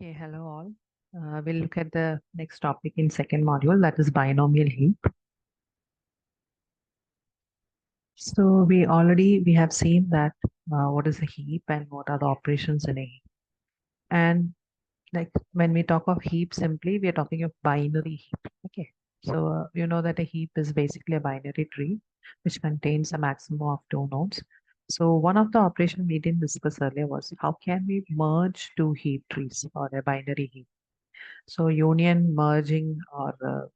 Okay, hello all. We'll look at the next topic in second module, that is binomial heap. So we have seen that what is a heap and what are the operations in a heap. And like when we talk of heap simply, we are talking of binary heap. Okay, so you know that a heap is basically a binary tree which contains a maximum of two nodes. So one of the operations we didn't discuss earlier was how can we merge two heap trees or a binary heap. So union, merging, or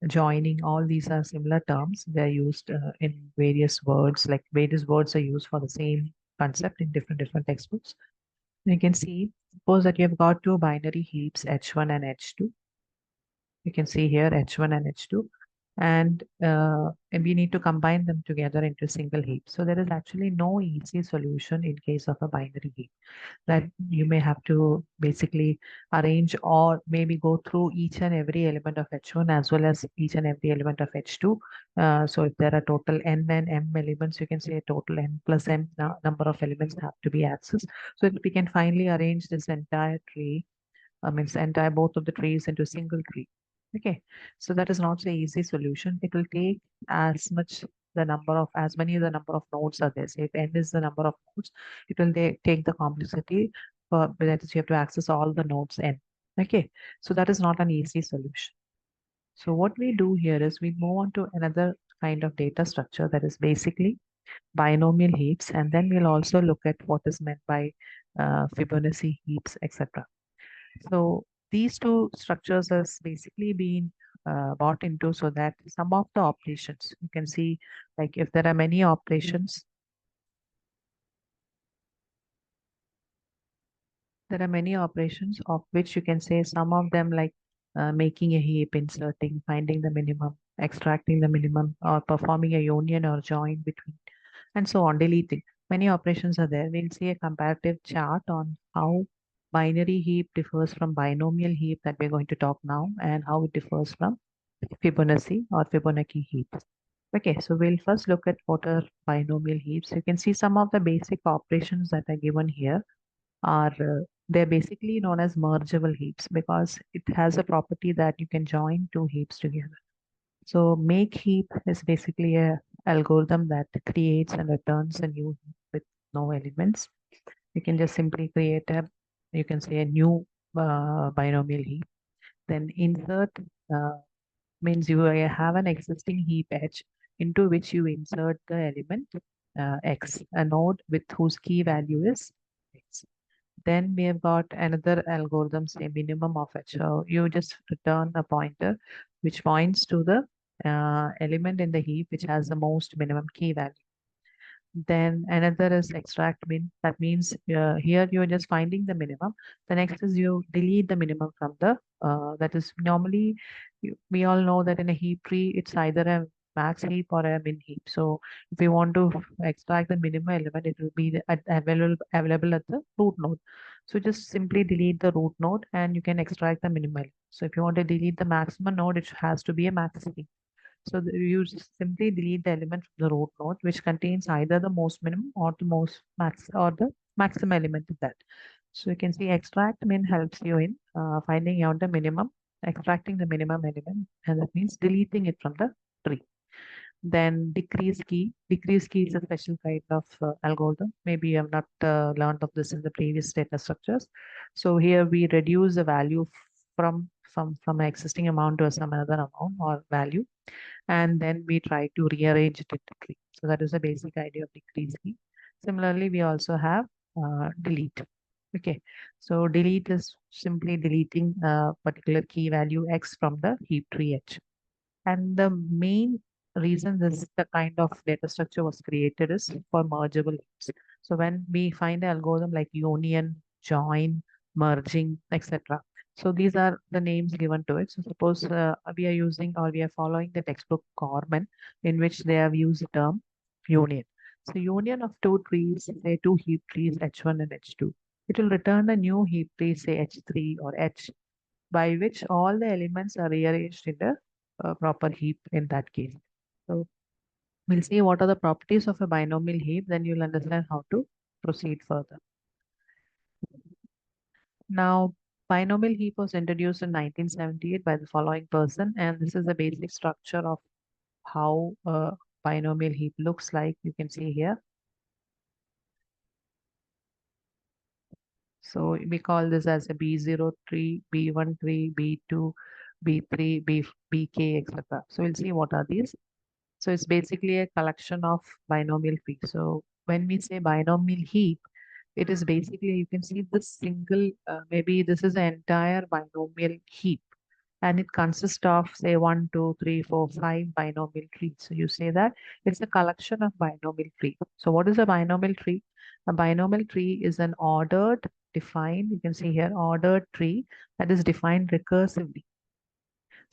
joining, all these are similar terms. They're used in various words, like various words are used for the same concept in different textbooks. You can see, suppose that you have got two binary heaps, H1 and H2. You can see here H1 and H2, and we need to combine them together into a single heap. So there is actually no easy solution in case of a binary heap, that you may have to basically arrange or maybe go through each and every element of H1 as well as each and every element of H2. So if there are total n and m elements, you can say total n plus m number of elements have to be accessed. So that we can finally arrange this entire tree, means entire both of the trees into a single tree. Okay, so that is not the easy solution. It will take as much the number of as many the number of nodes are there. Say if n is the number of nodes, it will take the complexity for that is you have to access all the nodes n. Okay, so that is not an easy solution. So what we do here is we move on to another kind of data structure, that is basically binomial heaps, and then we'll also look at what is meant by Fibonacci heaps, etc. So these two structures has basically been bought into so that some of the operations you can see, like if there are many operations, there are many operations of which you can say some of them like making a heap, inserting, finding the minimum, extracting the minimum, or performing a union or join between, and so on, deleting. Many operations are there. We'll see a comparative chart on how binary heap differs from binomial heap that we're going to talk now, and how it differs from Fibonacci or Fibonacci heaps. Okay, so we'll first look at what are binomial heaps. You can see some of the basic operations that are given here are they're basically known as mergeable heaps because it has a property that you can join two heaps together. So make heap is basically a algorithm that creates and returns a new heap with no elements. You can just simply create a, you can say a new binomial heap. Then insert means you have an existing heap edge into which you insert the element x, a node with whose key value is x. Then we have got another algorithm, say minimum of h. So you just return a pointer which points to the element in the heap which has the most minimum key value. Then another is extract min. That means here you are just finding the minimum. The next is you delete the minimum from the, that is normally, we all know that in a heap tree, it's either a max heap or a min heap. So if you want to extract the minimum element, it will be available at the root node. So just simply delete the root node and you can extract the minimum. So if you want to delete the maximum node, it has to be a max heap. So you just simply delete the element from the root node, which contains either the most minimum or the most max or the maximum element of that. So you can see extract min helps you in finding out the minimum, extracting the minimum element, and that means deleting it from the tree. Then decrease key is a special kind of algorithm. Maybe you have not learned of this in the previous data structures. So here we reduce the value from an existing amount to some other amount or value, and then we try to rearrange it into tree. So that is the basic idea of decrease key. Similarly, we also have delete. Okay, so delete is simply deleting a particular key value x from the heap tree edge. And the main reason this the kind of data structure was created is for mergeable heaps. So when we find an algorithm like union, join, merging, etc. So these are the names given to it. So suppose we are using or we are following the textbook Corman, in which they have used the term union. So union of two trees, say two heap trees H1 and H2. It will return a new heap tree, say H3 or H, by which all the elements are rearranged in the proper heap in that case. So we'll see what are the properties of a binomial heap, then you'll understand how to proceed further. Now, binomial heap was introduced in 1978 by the following person, and this is the basic structure of how a binomial heap looks like. You can see here. So we call this as a B0 tree, B1 tree, B2, B3, BK, etc. So we'll see what are these. So it's basically a collection of binomial trees. So when we say binomial heap, it is basically, you can see this single, maybe this is an entire binomial heap, and it consists of say 1, 2, 3, 4, 5 binomial trees. So you say that it's a collection of binomial tree. So what is a binomial tree? A binomial tree is an ordered, defined, you can see here, ordered tree that is defined recursively.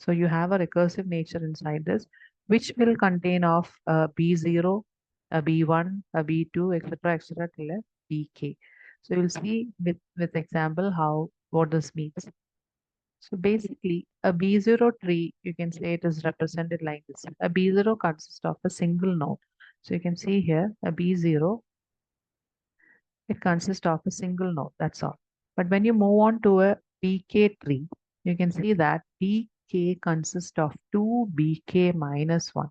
So you have a recursive nature inside this, which will contain of a B0, a B1, a B2, etc., till a BK. So you'll see with example how what this means. So basically, a B0 tree, you can say it is represented like this. A B0 consists of a single node. So you can see here a B0, it consists of a single node. That's all. But when you move on to a BK tree, you can see that BK consists of two BK minus one.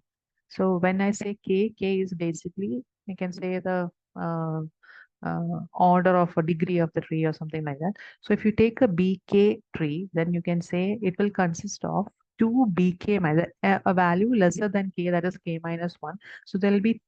So when I say K is basically, you can say the order of a degree of the tree or something like that. So if you take a BK tree, then you can say it will consist of two BK minus a value lesser than K, that is K minus 1. So there will be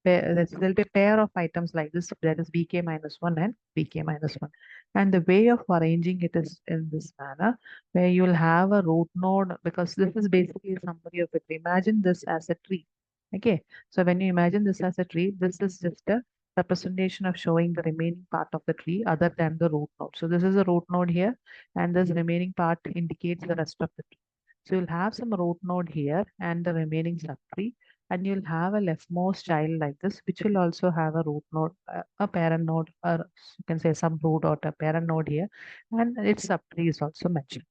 there'll be a pair of items like this, that is BK minus 1 and BK minus 1. And the way of arranging it is in this manner, where you'll have a root node, because this is basically a summary of it. Imagine this as a tree. Okay, so when you imagine this as a tree, this is just a representation of showing the remaining part of the tree other than the root node. So this is a root node here, and this remaining part indicates the rest of the tree. So you'll have some root node here and the remaining subtree, and you'll have a leftmost child like this, which will also have a root node, a parent node, or you can say some root or a parent node here, and its subtree is also mentioned.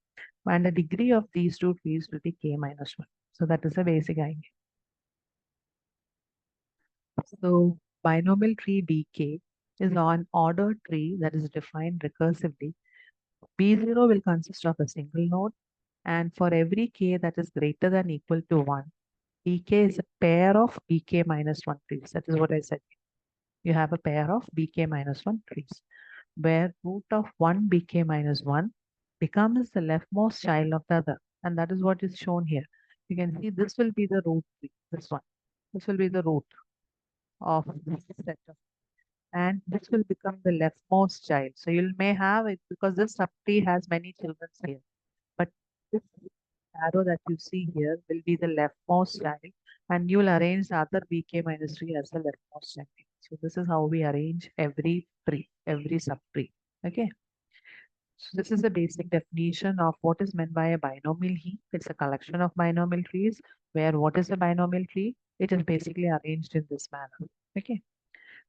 And the degree of these two trees will be k minus 1. So that is a basic idea. So binomial tree BK is an ordered tree that is defined recursively. B0 will consist of a single node, and for every k that is greater than equal to 1, BK is a pair of BK minus 1 trees. That is what I said. You have a pair of BK minus 1 trees, where root of 1 BK minus 1 becomes the leftmost child of the other. And that is what is shown here. You can see this will be the root tree, this one. This will be the root of this set of, and this will become the leftmost child. So you may have it because this subtree has many children here, but this arrow that you see here will be the leftmost child, and you will arrange the other BK minus 3 as the leftmost child. So this is how we arrange every tree, every subtree. Okay. So this is the basic definition of what is meant by a binomial heap. It's a collection of binomial trees, where what is a binomial tree? It is basically arranged in this manner. Okay.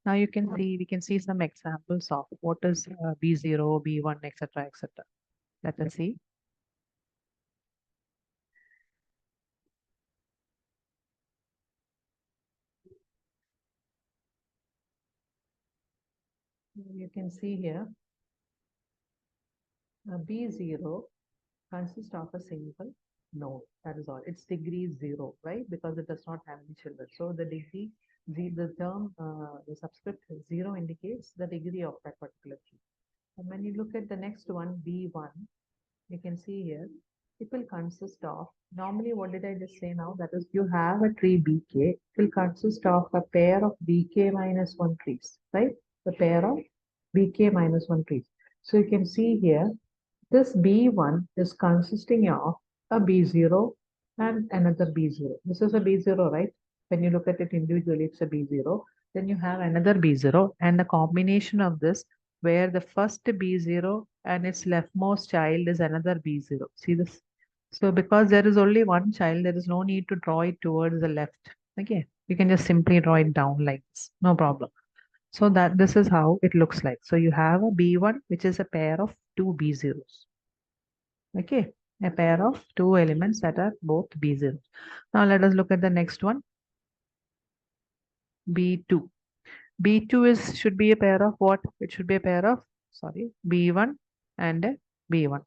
Now you can see, we can see some examples of what is B0, B1, etc., etc. Let us see. You can see here B0 consists of a single node. That is all. Its degree is 0, right? Because it does not have any children. So the degree, the term, the subscript 0 indicates the degree of that particular tree. And when you look at the next one, B1, you can see here, it will consist of, normally what did I just say now? That is, you have a tree BK, it will consist of a pair of BK minus 1 trees, right? The pair of BK minus 1 trees. So you can see here, this B1 is consisting of a B0 and another B0. This is a B0, right? When you look at it individually, it's a B0. Then you have another B0 and a combination of this, where the first B0 and its leftmost child is another B0. See this? So because there is only one child, there is no need to draw it towards the left. Okay, you can just simply draw it down like this, no problem. So that this is how it looks like. So you have a B1, which is a pair of two B0s. Okay, a pair of two elements that are both B0. Now let us look at the next one, B2. B2 is should be a pair of what? It should be a pair of, sorry, B1. and a B1.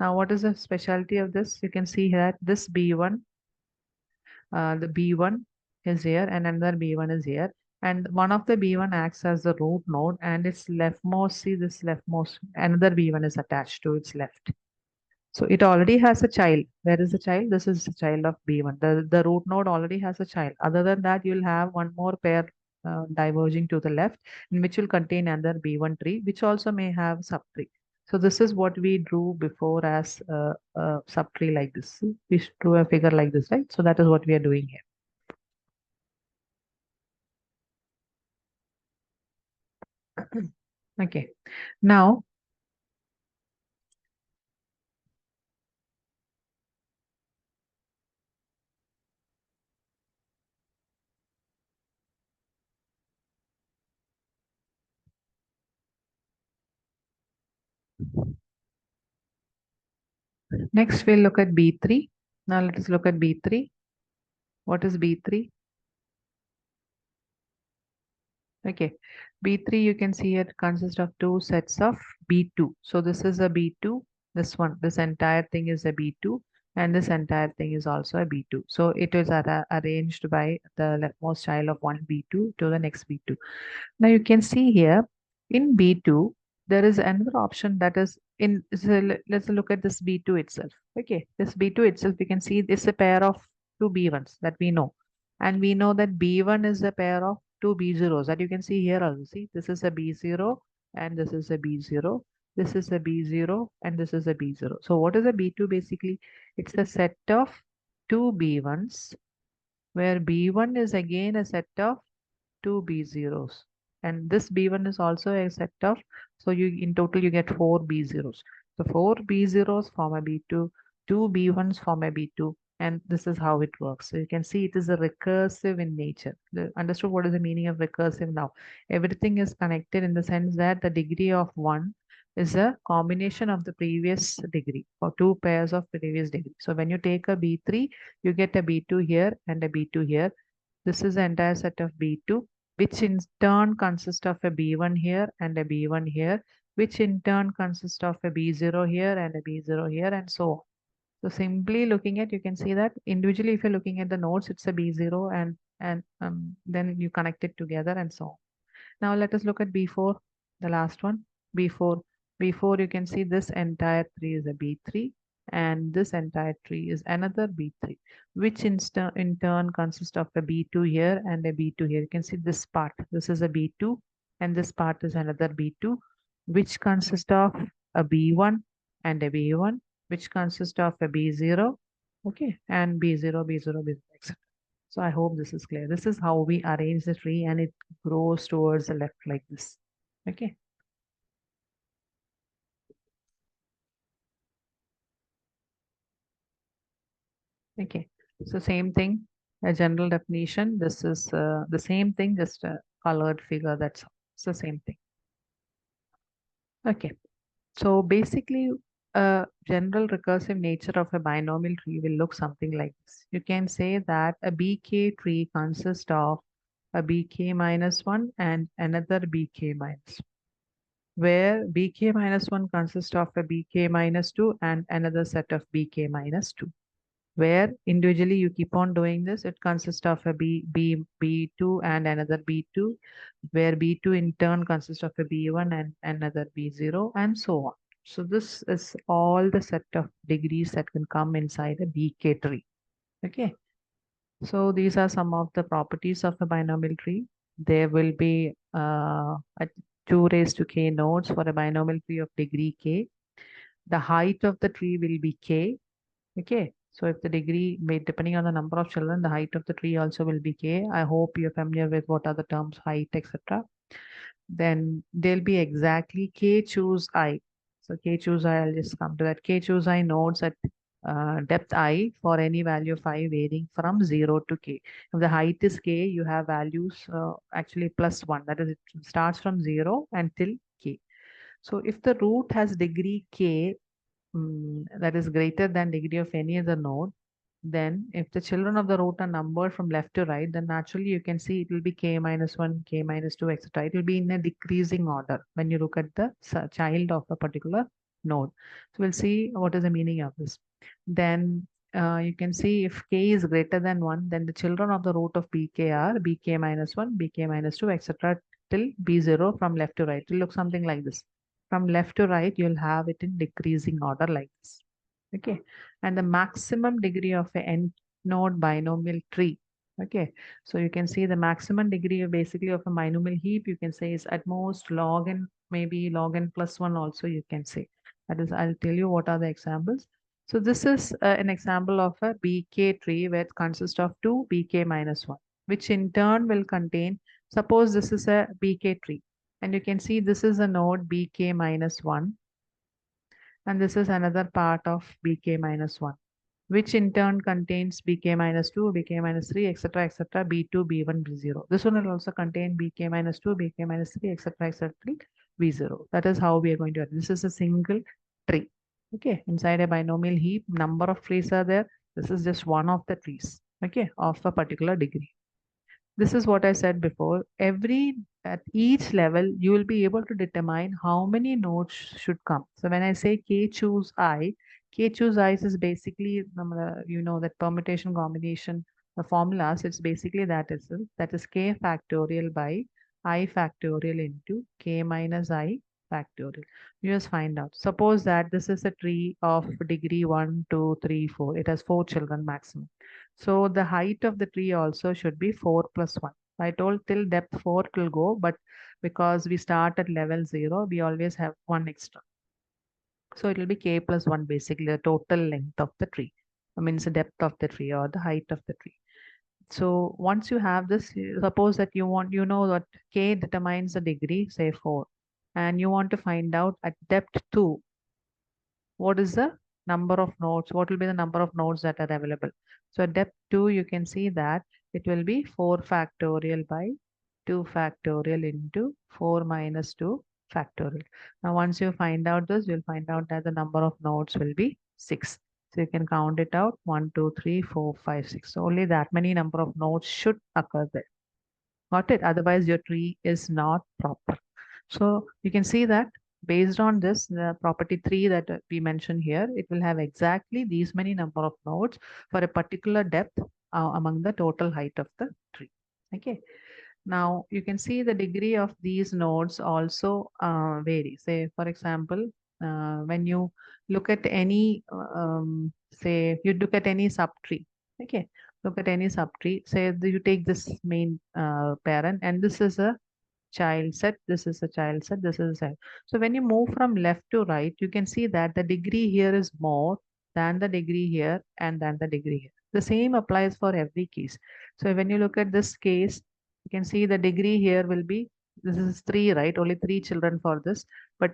Now, what is the specialty of this? You can see here this B1, the B1 is here and another B1 is here. And one of the B1 acts as the root node and its leftmost, see this leftmost, another B1 is attached to its left. So it already has a child. Where is the child? This is the child of B1. The root node already has a child. Other than that, you'll have one more pair diverging to the left, in which will contain another B1 tree, which also may have subtree. So this is what we drew before as a subtree like this. We drew a figure like this, right? So that is what we are doing here. Okay. Now, next we'll look at B3. Now let us look at B3. What is B3? Okay, B3 you can see it consists of two sets of B2. So this is a B2, this one, this entire thing is a B2 and this entire thing is also a B2. So it is arranged by the leftmost child of one B2 to the next B2. Now you can see here in B2, there is another option that is in, so let's look at this B2 itself. Okay, this B2 itself, we can see it's a pair of two B1s that we know. And we know that B1 is a pair of two B0s that you can see here also. See, this is a B0 and this is a B0. This is a B0 and this is a B0. So what is a B2 basically? It's a set of two B1s where B1 is again a set of two B0s. And this B1 is also a set of, so you in total you get four B0s. So four B0s form a B2, two B1s form a B2, and this is how it works. So you can see it is a recursive in nature. Understood what is the meaning of recursive now? Everything is connected in the sense that the degree of one is a combination of the previous degree or two pairs of previous degree. So when you take a B3, you get a B2 here and a B2 here. This is the entire set of B2, which in turn consists of a B1 here and a B1 here, which in turn consists of a B0 here and a B0 here, and so on. So simply looking at, you can see that individually, if you're looking at the nodes, it's a B0 and then you connect it together and so on. Now let us look at B4, the last one. B4. B4, you can see this entire tree is a B3 and this entire tree is another B3, which in turn consists of a B2 here and a B2 here. You can see this part. This is a B2 and this part is another B2, which consists of a B1 and a B1, which consists of a B0, okay, and B0, B0, B0, etc. So I hope this is clear. This is how we arrange the tree and it grows towards the left like this. Okay. Okay. So same thing, a general definition. This is the same thing, just a colored figure. That's all. It's the same thing. Okay. So basically, a general recursive nature of a binomial tree will look something like this. You can say that a BK tree consists of a BK minus 1 and another BK minus 1, where BK minus 1 consists of a BK minus 2 and another set of BK minus 2. Where individually you keep on doing this, it consists of a B2 and another B2, where B2 in turn consists of a B1 and another B0 and so on. So this is all the set of degrees that can come inside a BK tree. Okay. So these are some of the properties of a binomial tree. There will be a 2 raised to k nodes for a binomial tree of degree k. The height of the tree will be k. Okay. So if the degree, depending on the number of children, the height of the tree also will be k. I hope you're familiar with what are the terms height, etc. Then there'll be exactly k choose I. So k choose I, I'll just come to that. K choose I nodes at depth I for any value of I varying from 0 to k. If the height is k, you have values actually plus 1. That is, it starts from 0 until k. So if the root has degree k, that is greater than degree of any other node, then if the children of the root are numbered from left to right, then naturally you can see it will be k minus 1, k minus 2, etc. It will be in a decreasing order when you look at the child of a particular node. So we'll see what is the meaning of this. Then you can see if k is greater than 1, then the children of the root of bk are bk minus 1, bk minus 2, etc. till b0 from left to right. It will look something like this. From left to right, you'll have it in decreasing order like this. Okay. And the maximum degree of a n node binomial tree. Okay. So you can see the maximum degree of basically of a binomial heap, you can say is at most log n, maybe log n plus 1 also you can say. That is, I'll tell you what are the examples. So this is an example of a BK tree where it consists of two BK minus 1, which in turn will contain, suppose this is a BK tree, and you can see this is a node BK minus 1, and this is another part of BK minus 1, which in turn contains BK minus 2, BK minus 3, etc., etc., B2, B1, B0. This one will also contain BK minus 2, BK minus 3, etc., etc., B0. That is how we are going to, this is a single tree. Okay, inside a binomial heap, number of trees are there. This is just one of the trees, okay, of a particular degree. This is what I said before. At each level, you will be able to determine how many nodes should come. So when I say k choose I, k choose I is basically, you know, that permutation combination, the formulas, it's basically that is k factorial by I factorial into k minus I factorial. You just find out. Suppose that this is a tree of degree 1, 2, 3, 4. It has 4 children maximum. So the height of the tree also should be 4 plus 1. I told till depth 4 it will go, but because we start at level 0, we always have one extra. So it will be k plus 1, basically the total length of the tree. I mean, it's the depth of the tree or the height of the tree. So once you have this, suppose that you know that k determines the degree, say 4, and you want to find out at depth 2, what is the number of nodes, what will be the number of nodes that are available. So at depth 2, you can see that it will be 4 factorial by 2 factorial into 4 minus 2 factorial. Now once you find out this, you'll find out that the number of nodes will be 6. So you can count it out, 1, 2, 3, 4, 5, 6. So only that many number of nodes should occur there. Got it? Otherwise your tree is not proper. So you can see that based on this, the property 3 that we mentioned here, it will have exactly these many number of nodes for a particular depth among the total height of the tree. Okay. Now you can see the degree of these nodes also vary. Say, for example, when you look at any, say, you look at any subtree. Okay. Look at any subtree. Say you take this main parent, and this is a child set, this is a child set, this is a child. So when you move from left to right, you can see that the degree here is more than the degree here and than the degree here. The same applies for every case. So when you look at this case, you can see the degree here will be, this is 3, right? Only 3 children for this, but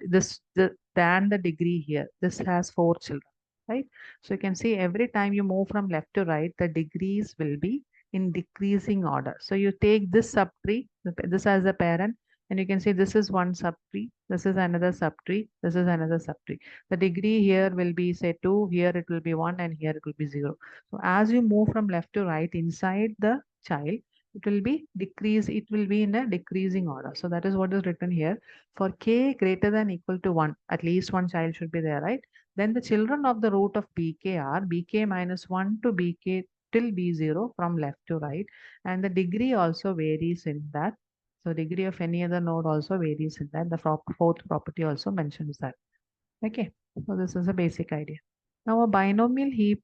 than the degree here, this has 4 children, right? So you can see every time you move from left to right, the degrees will be in decreasing order. So you take this subtree, this as a parent, and you can see this is one subtree, this is another subtree, this is another subtree. The degree here will be say 2, here it will be 1, and here it will be 0. So as you move from left to right inside the child, it will be it will be in a decreasing order. So that is what is written here. For k greater than equal to 1, at least one child should be there, right? Then the children of the root of bk are bk minus 1 to bk till b0 from left to right, and the degree also varies in that. So degree of any other node also varies in that. The fourth property also mentions that. Okay, so this is a basic idea. Now a binomial heap,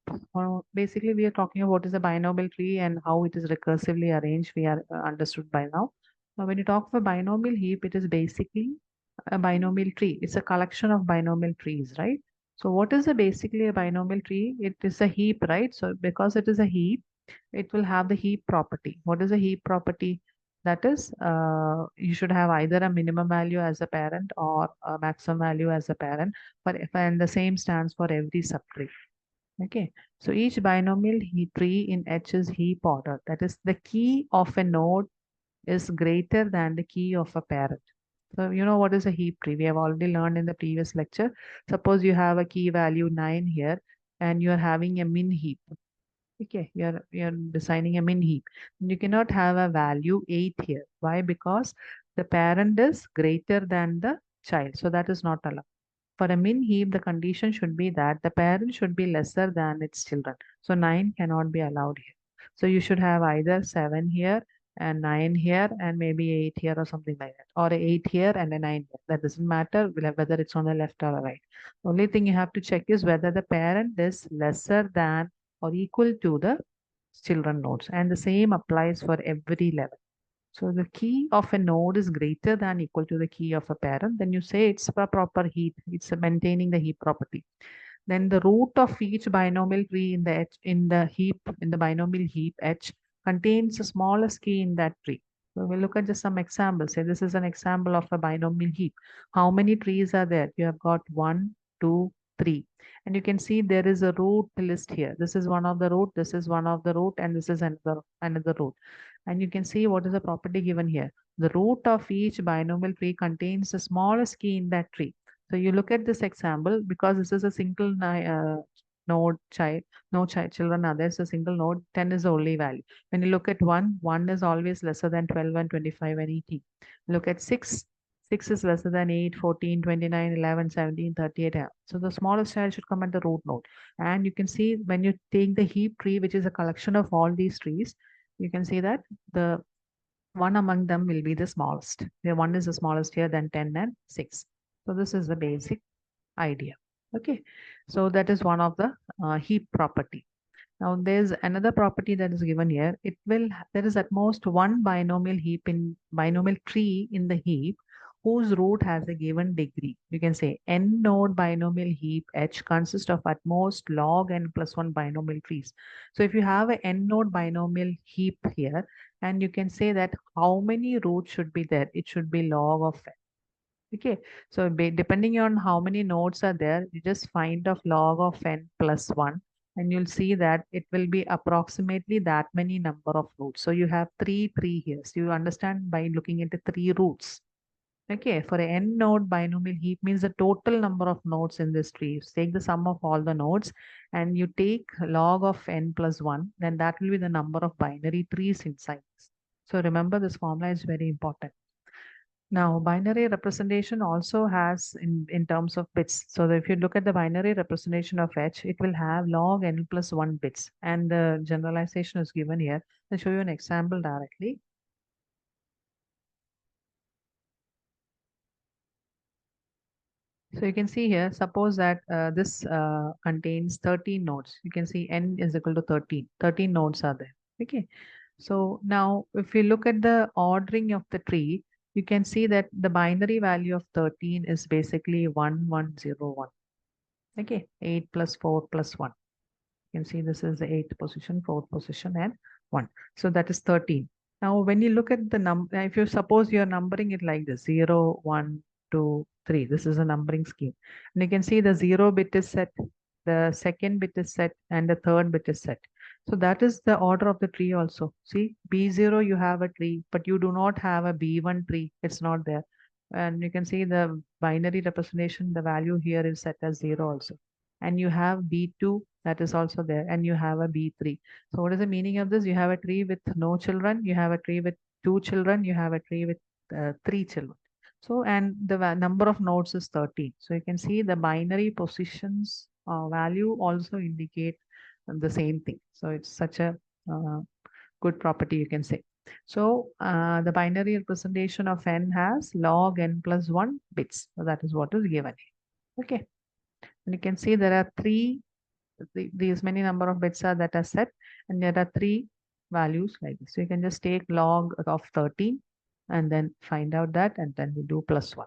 basically we are talking about what is a binomial tree and how it is recursively arranged. We are understood by now. Now when you talk of a binomial heap, it is basically a binomial tree. It's a collection of binomial trees, right? So what is basically a binomial tree? It is a heap, right? So because it is a heap, it will have the heap property. What is a heap property? That is, you should have either a minimum value as a parent or a maximum value as a parent, and the same stands for every subtree. Okay, so each binomial tree in H is heap order. That is, the key of a node is greater than the key of a parent. So you know what is a heap tree? We have already learned in the previous lecture. Suppose you have a key value 9 here and you are having a min heap. Okay, you're designing a min heap. You cannot have a value 8 here. Why? Because the parent is greater than the child. So that is not allowed. For a min heap, the condition should be that the parent should be lesser than its children. So 9 cannot be allowed here. So you should have either 7 here and 9 here and maybe 8 here or something like that. Or 8 here and a 9 here. That doesn't matter whether it's on the left or the right. The only thing you have to check is whether the parent is lesser than or equal to the children nodes. And the same applies for every level. So the key of a node is greater than equal to the key of a parent. Then you say it's a proper heap. It's maintaining the heap property. Then the root of each binomial tree in the binomial heap H contains the smallest key in that tree. So we'll look at just some examples. Say this is an example of a binomial heap. How many trees are there? You have got 1, 2, 3. And you can see there is a root list here. This is one of the root, this is one of the root, and this is another root. And you can see what is the property given here. The root of each binomial tree contains the smallest key in that tree. So you look at this example because this is a single node child, no children are there. So single node, 10 is the only value. When you look at 1 is always lesser than 12 and 25 and 18. Look at 6 is lesser than 8, 14, 29, 11, 17, 38. So the smallest child should come at the root node. And you can see when you take the heap tree, which is a collection of all these trees, you can see that the one among them will be the smallest. The one is the smallest here, then 10 and 6. So this is the basic idea. Okay, so that is one of the heap property. Now there's another property that is given here. There is at most one binomial tree in the heap whose root has a given degree. You can say n node binomial heap H consists of at most log n plus 1 binomial trees. So if you have a n node binomial heap here, and you can say that how many roots should be there, it should be log of n. Okay, so depending on how many nodes are there, you just find of log of n plus 1, and you'll see that it will be approximately that many number of roots. So you have 3 here. So you understand by looking into 3 roots. Okay, for a n node binomial heap means the total number of nodes in this tree. You take the sum of all the nodes and you take log of n plus 1, then that will be the number of binary trees inside. So remember, this formula is very important. Now, binary representation also has in terms of bits. So if you look at the binary representation of H, it will have log n plus 1 bits. And the generalization is given here. I'll show you an example directly. So you can see here, suppose that this contains 13 nodes. You can see n is equal to 13. 13 nodes are there. Okay. So now if you look at the ordering of the tree, you can see that the binary value of 13 is basically 1101. Okay. 8 plus 4 plus 1. You can see this is the 8th position, 4th position, and 1. So that is 13. Now, when you look at the number, if you suppose you're numbering it like this, 0, 1, 2, 3, this is a numbering scheme. And you can see the 0 bit is set, the second bit is set, and the third bit is set. So that is the order of the tree also. See, B0, you have a tree, but you do not have a B1 tree. It's not there. And you can see the binary representation, the value here is set as 0 also. And you have B2, that is also there, and you have a B3. So what is the meaning of this? You have a tree with no children, you have a tree with 2 children, you have a tree with 3 children. So, and the number of nodes is 13. So you can see the binary positions value also indicate the same thing. So it's such a good property, you can say. So the binary representation of n has log n plus 1 bits. So that is what is given here. Okay. And you can see there are these many number of bits are that are set, and there are 3 values like this. So you can just take log of 13 and then find out that, and then we do plus 1.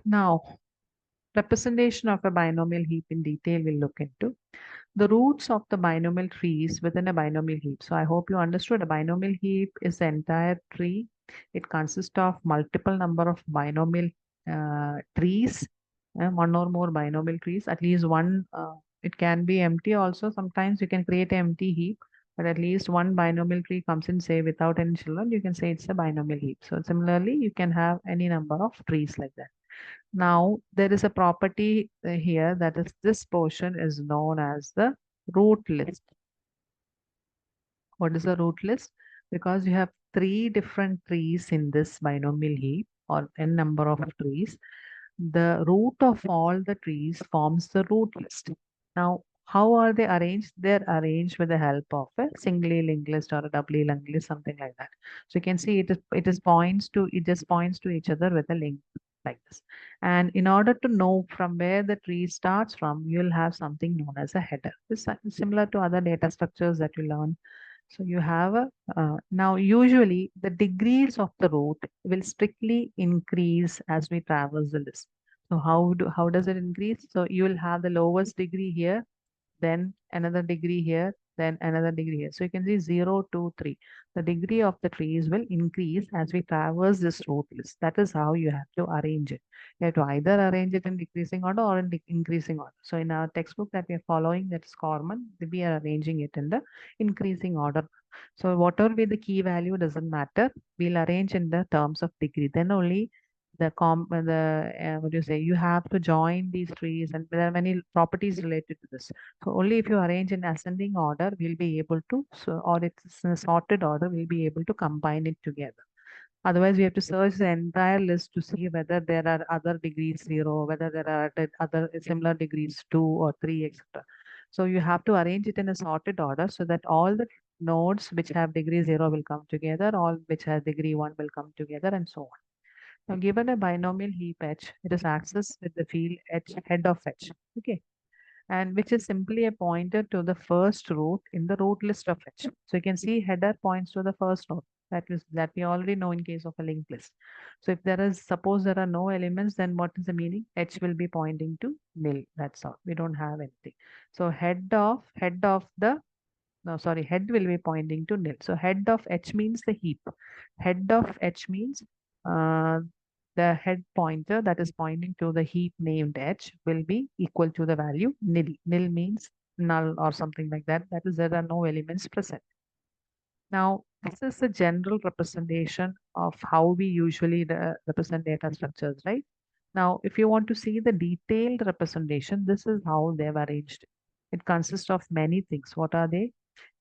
Now, representation of a binomial heap in detail we'll look into. The roots of the binomial trees within a binomial heap. So I hope you understood a binomial heap is the entire tree. It consists of multiple number of binomial trees, one or more binomial trees, at least one. It can be empty also. Sometimes you can create an empty heap, but at least one binomial tree comes in, say, without any children, you can say it's a binomial heap. So similarly, you can have any number of trees like that. Now, there is a property here, that is this portion is known as the root list. What is the root list? Because you have 3 different trees in this binomial heap or n number of trees. the root of all the trees forms the root list. Now, how are they arranged? They're arranged with the help of a singly linked list or a doubly linked list, something like that. So you can see it just points to each other with a link like this. And in order to know from where the tree starts from, you'll have something known as a header. This is similar to other data structures that you learn. So you have a now usually the degrees of the root will strictly increase as we traverse the list. So how does it increase? So you will have the lowest degree here, then another degree here, then another degree here. So you can see 0, 2, 3. The degree of the trees will increase as we traverse this root list. That is how you have to arrange it. You have to either arrange it in decreasing order or in increasing order. So in our textbook that we are following, that is common, we are arranging it in the increasing order. So whatever be the key value doesn't matter. We'll arrange in the terms of degree. Then only what do you say? You have to join these trees, and there are many properties related to this. So only if you arrange in ascending order, we'll be able to, or it's in a sorted order, we'll be able to combine it together. Otherwise, we have to search the entire list to see whether there are other degrees 0, whether there are other similar degrees 2 or 3, etc. So you have to arrange it in a sorted order so that all the nodes which have degree 0 will come together, all which have degree 1 will come together, and so on. Now, given a binomial heap H, it is accessed with the field H, head of H. Okay, and which is simply a pointer to the first root in the root list of H. So you can see header points to the first node. That we already know in case of a linked list. So if suppose there are no elements, then what is the meaning? H will be pointing to nil. That's all. We don't have anything. So head of the no, sorry, head will be pointing to nil. So head of H means the heap. Head of H means uh, the head pointer that is pointing to the heap named H will be equal to the value nil. Nil means null or something like that. That is, there are no elements present. Now, this is a general representation of how we usually represent data structures, right? Now, if you want to see the detailed representation, this is how they've arranged it. It consists of many things. What are they?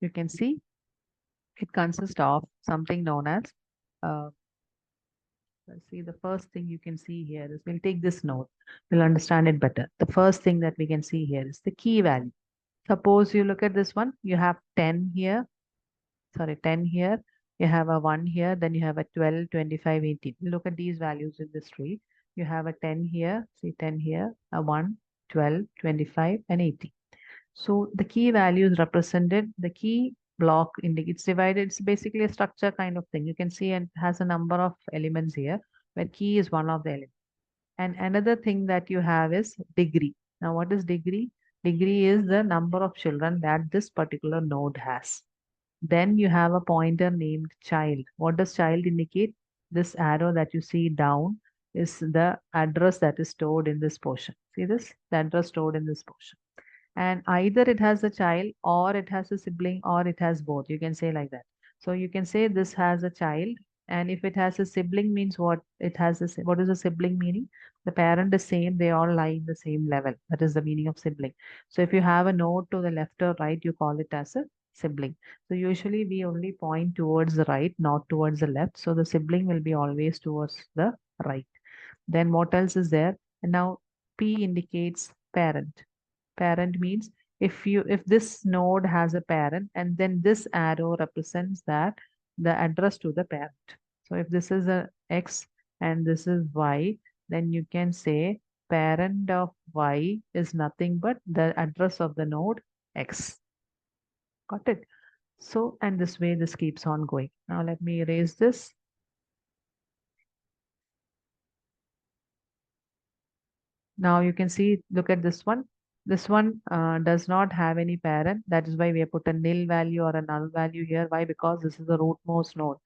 You can see it consists of something known as, uh, let's see, the first thing you can see here is, we'll take this node, we'll understand it better. The first thing that we can see here is the key value. Suppose you look at this one, you have 10 here, sorry, 10 here, you have a 1 here, then you have a 12, 25, 18. Look at these values in this tree. You have a 10 here, see 10 here, a 1, 12, 25, and 18. So the key value is represented, the key block indicates divided. It's basically a structure kind of thing. You can see it has a number of elements here, where key is one of the elements. And another thing that you have is degree. Now, what is degree? Degree is the number of children that this particular node has. Then you have a pointer named child. What does child indicate? This arrow that you see down is the address that is stored in this portion. See this? The address stored in this portion. And either it has a child or it has a sibling or it has both. You can say like that. So you can say this has a child, and if it has a sibling means what? What is a sibling meaning? The parent is same, they all lie in the same level. That is the meaning of sibling. So if you have a node to the left or right, you call it as a sibling. So usually we only point towards the right, not towards the left. So the sibling will be always towards the right. Then what else is there? And now P indicates parent. Parent means if this node has a parent, and then this arrow represents that the address to the parent. So if this is a X and this is Y, then you can say parent of Y is nothing but the address of the node X. Got it? So, and this way this keeps on going. Now let me erase this. Now you can see, look at this one. This one does not have any parent. That is why we have put a nil value or a null value here. Why? Because this is the rootmost node.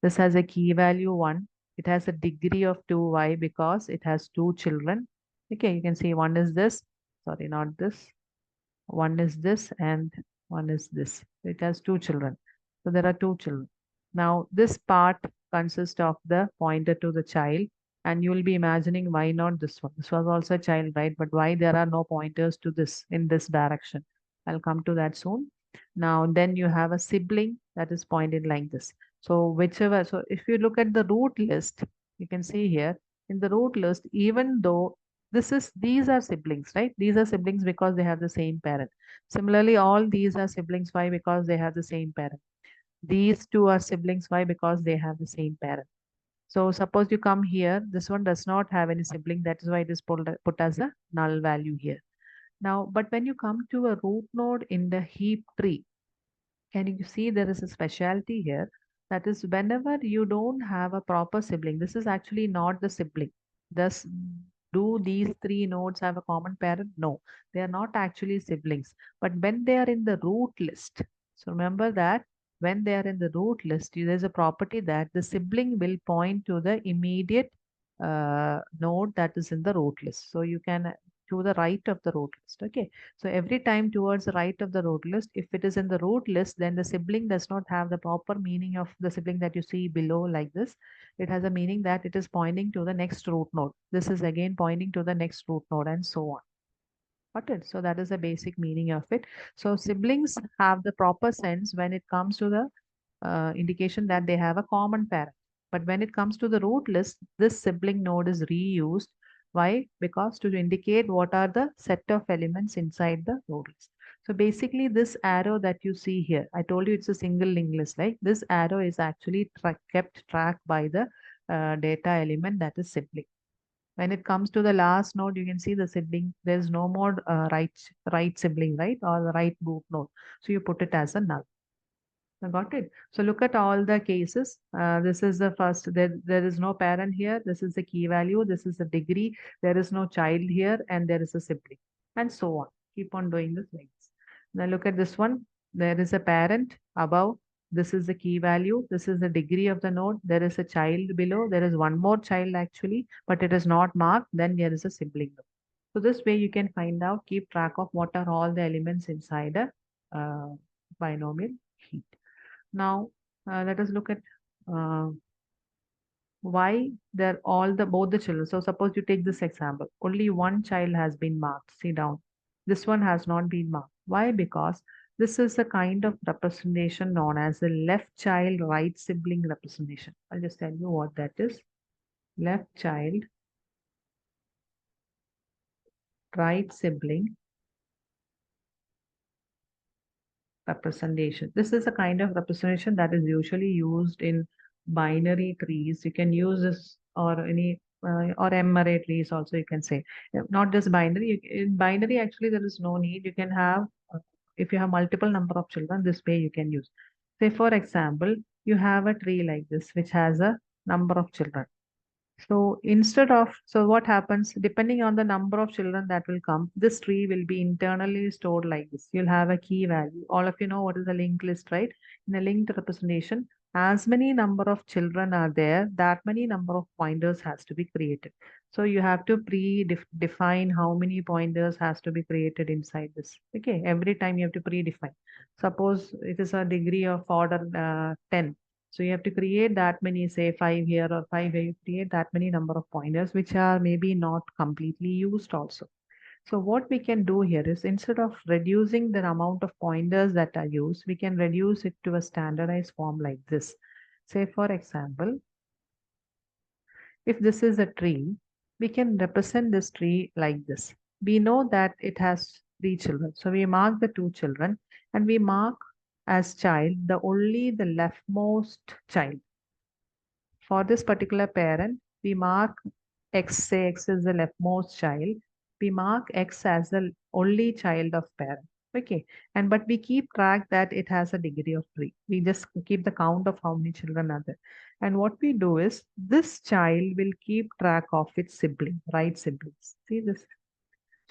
This has a key value 1. It has a degree of 2. Why? Because it has 2 children. Okay, you can see one is this. Sorry, not this. One is this and one is this. It has 2 children. So there are 2 children. Now this part consists of the pointer to the child, and you will be imagining why not this one. This was also a child, right? But why there are no pointers to this in this direction? I'll come to that soon. Now then you have a sibling that is pointed like this. So if you look at the root list, you can see here in the root list, even though These are siblings, right? These are siblings because they have the same parent. Similarly, all these are siblings. Why? Because they have the same parent. These two are siblings. Why? Because they have the same parent. So suppose you come here, this one does not have any sibling. That is why it is put as a null value here. Now, but when you come to a root node in the heap tree, can you see there is a specialty here? That is, whenever you don't have a proper sibling, this is actually not the sibling. Thus, do these three nodes have a common parent? No, they are not actually siblings. But when they are in the root list, so remember that when they are in the root list, there's a property that the sibling will point to the immediate node that is in the root list. So you can to the right of the root list. Okay. So every time towards the right of the root list, if it is in the root list, then the sibling does not have the proper meaning of the sibling that you see below like this. It has a meaning that it is pointing to the next root node. This is again pointing to the next root node and so on. Got it? So that is the basic meaning of it. So siblings have the proper sense when it comes to the indication that they have a common parent. But when it comes to the root list, this sibling node is reused. Why? Because to indicate what are the set of elements inside the root list. So basically this arrow that you see here, I told you it's a single linked list, right? This arrow is actually kept track by the data element that is sibling. When it comes to the last node, you can see the sibling. There's no more right sibling, right? Or the right root node. So you put it as a null. I got it. So look at all the cases. This is the first. There is no parent here. This is the key value. This is the degree. There is no child here, and there is a sibling, and so on. Keep on doing this like this. Now look at this one. There is a parent above. This is the key value. This is the degree of the node. There is a child below. There is one more child actually, but it is not marked. Then there is a sibling. So this way you can find out, keep track of what are all the elements inside a binomial heap. Now, let us look at uh, why they're all the both the children. So suppose you take this example, only one child has been marked. See down. This one has not been marked. Why? Because this is a kind of representation known as the left child right sibling representation. I'll just tell you what that is. Left child right sibling representation. This is a kind of representation that is usually used in binary trees. You can use this or any or M-array trees also you can say. Not just binary. In binary actually there is no need. You can have if you have multiple number of children, this way you can use. Say for example, you have a tree like this which has a number of children. So so what happens, depending on the number of children that will come, this tree will be internally stored like this. You'll have a key value. All of you know what is a linked list, right? In a linked representation, as many number of children are there, that many number of pointers has to be created. So you have to define how many pointers has to be created inside this. Okay, every time you have to predefine. Suppose it is a degree of order 10. So you have to create that many, say 5 here or 5 here, you create that many number of pointers, which are maybe not completely used also. So what we can do here is instead of reducing the amount of pointers that are used, we can reduce it to a standardized form like this. Say for example, if this is a tree, we can represent this tree like this. We know that it has 3 children. So we mark the 2 children and we mark as child the only the leftmost child. For this particular parent, we mark X, say X is the leftmost child. We mark X as the only child of parent. Okay. And but we keep track that it has a degree of 3. We just keep the count of how many children are there. And what we do is this child will keep track of its sibling, right siblings. See this.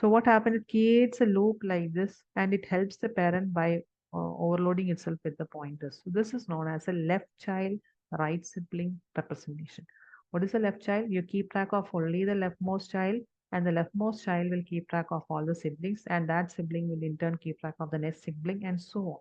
So what happens? It creates a loop like this and it helps the parent by overloading itself with the pointers. So this is known as a left child, right sibling representation. What is a left child? You keep track of only the leftmost child and the leftmost child will keep track of all the siblings and that sibling will in turn keep track of the next sibling and so on.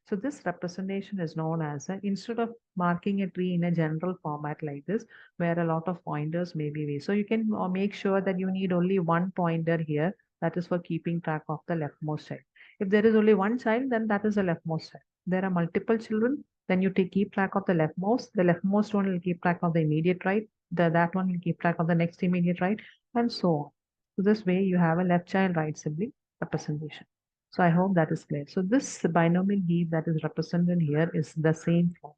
So this representation is known as instead of marking a tree in a general format like this, where a lot of pointers may be there. So you can make sure that you need only one pointer here, that is for keeping track of the leftmost child. If there is only one child, then that is the leftmost child. There are multiple children, then you keep track of the leftmost. The leftmost one will keep track of the immediate right. That one will keep track of the next immediate right, and so on. So this way you have a left child, right sibling representation. So I hope that is clear. So this binomial heap that is represented here is the same form.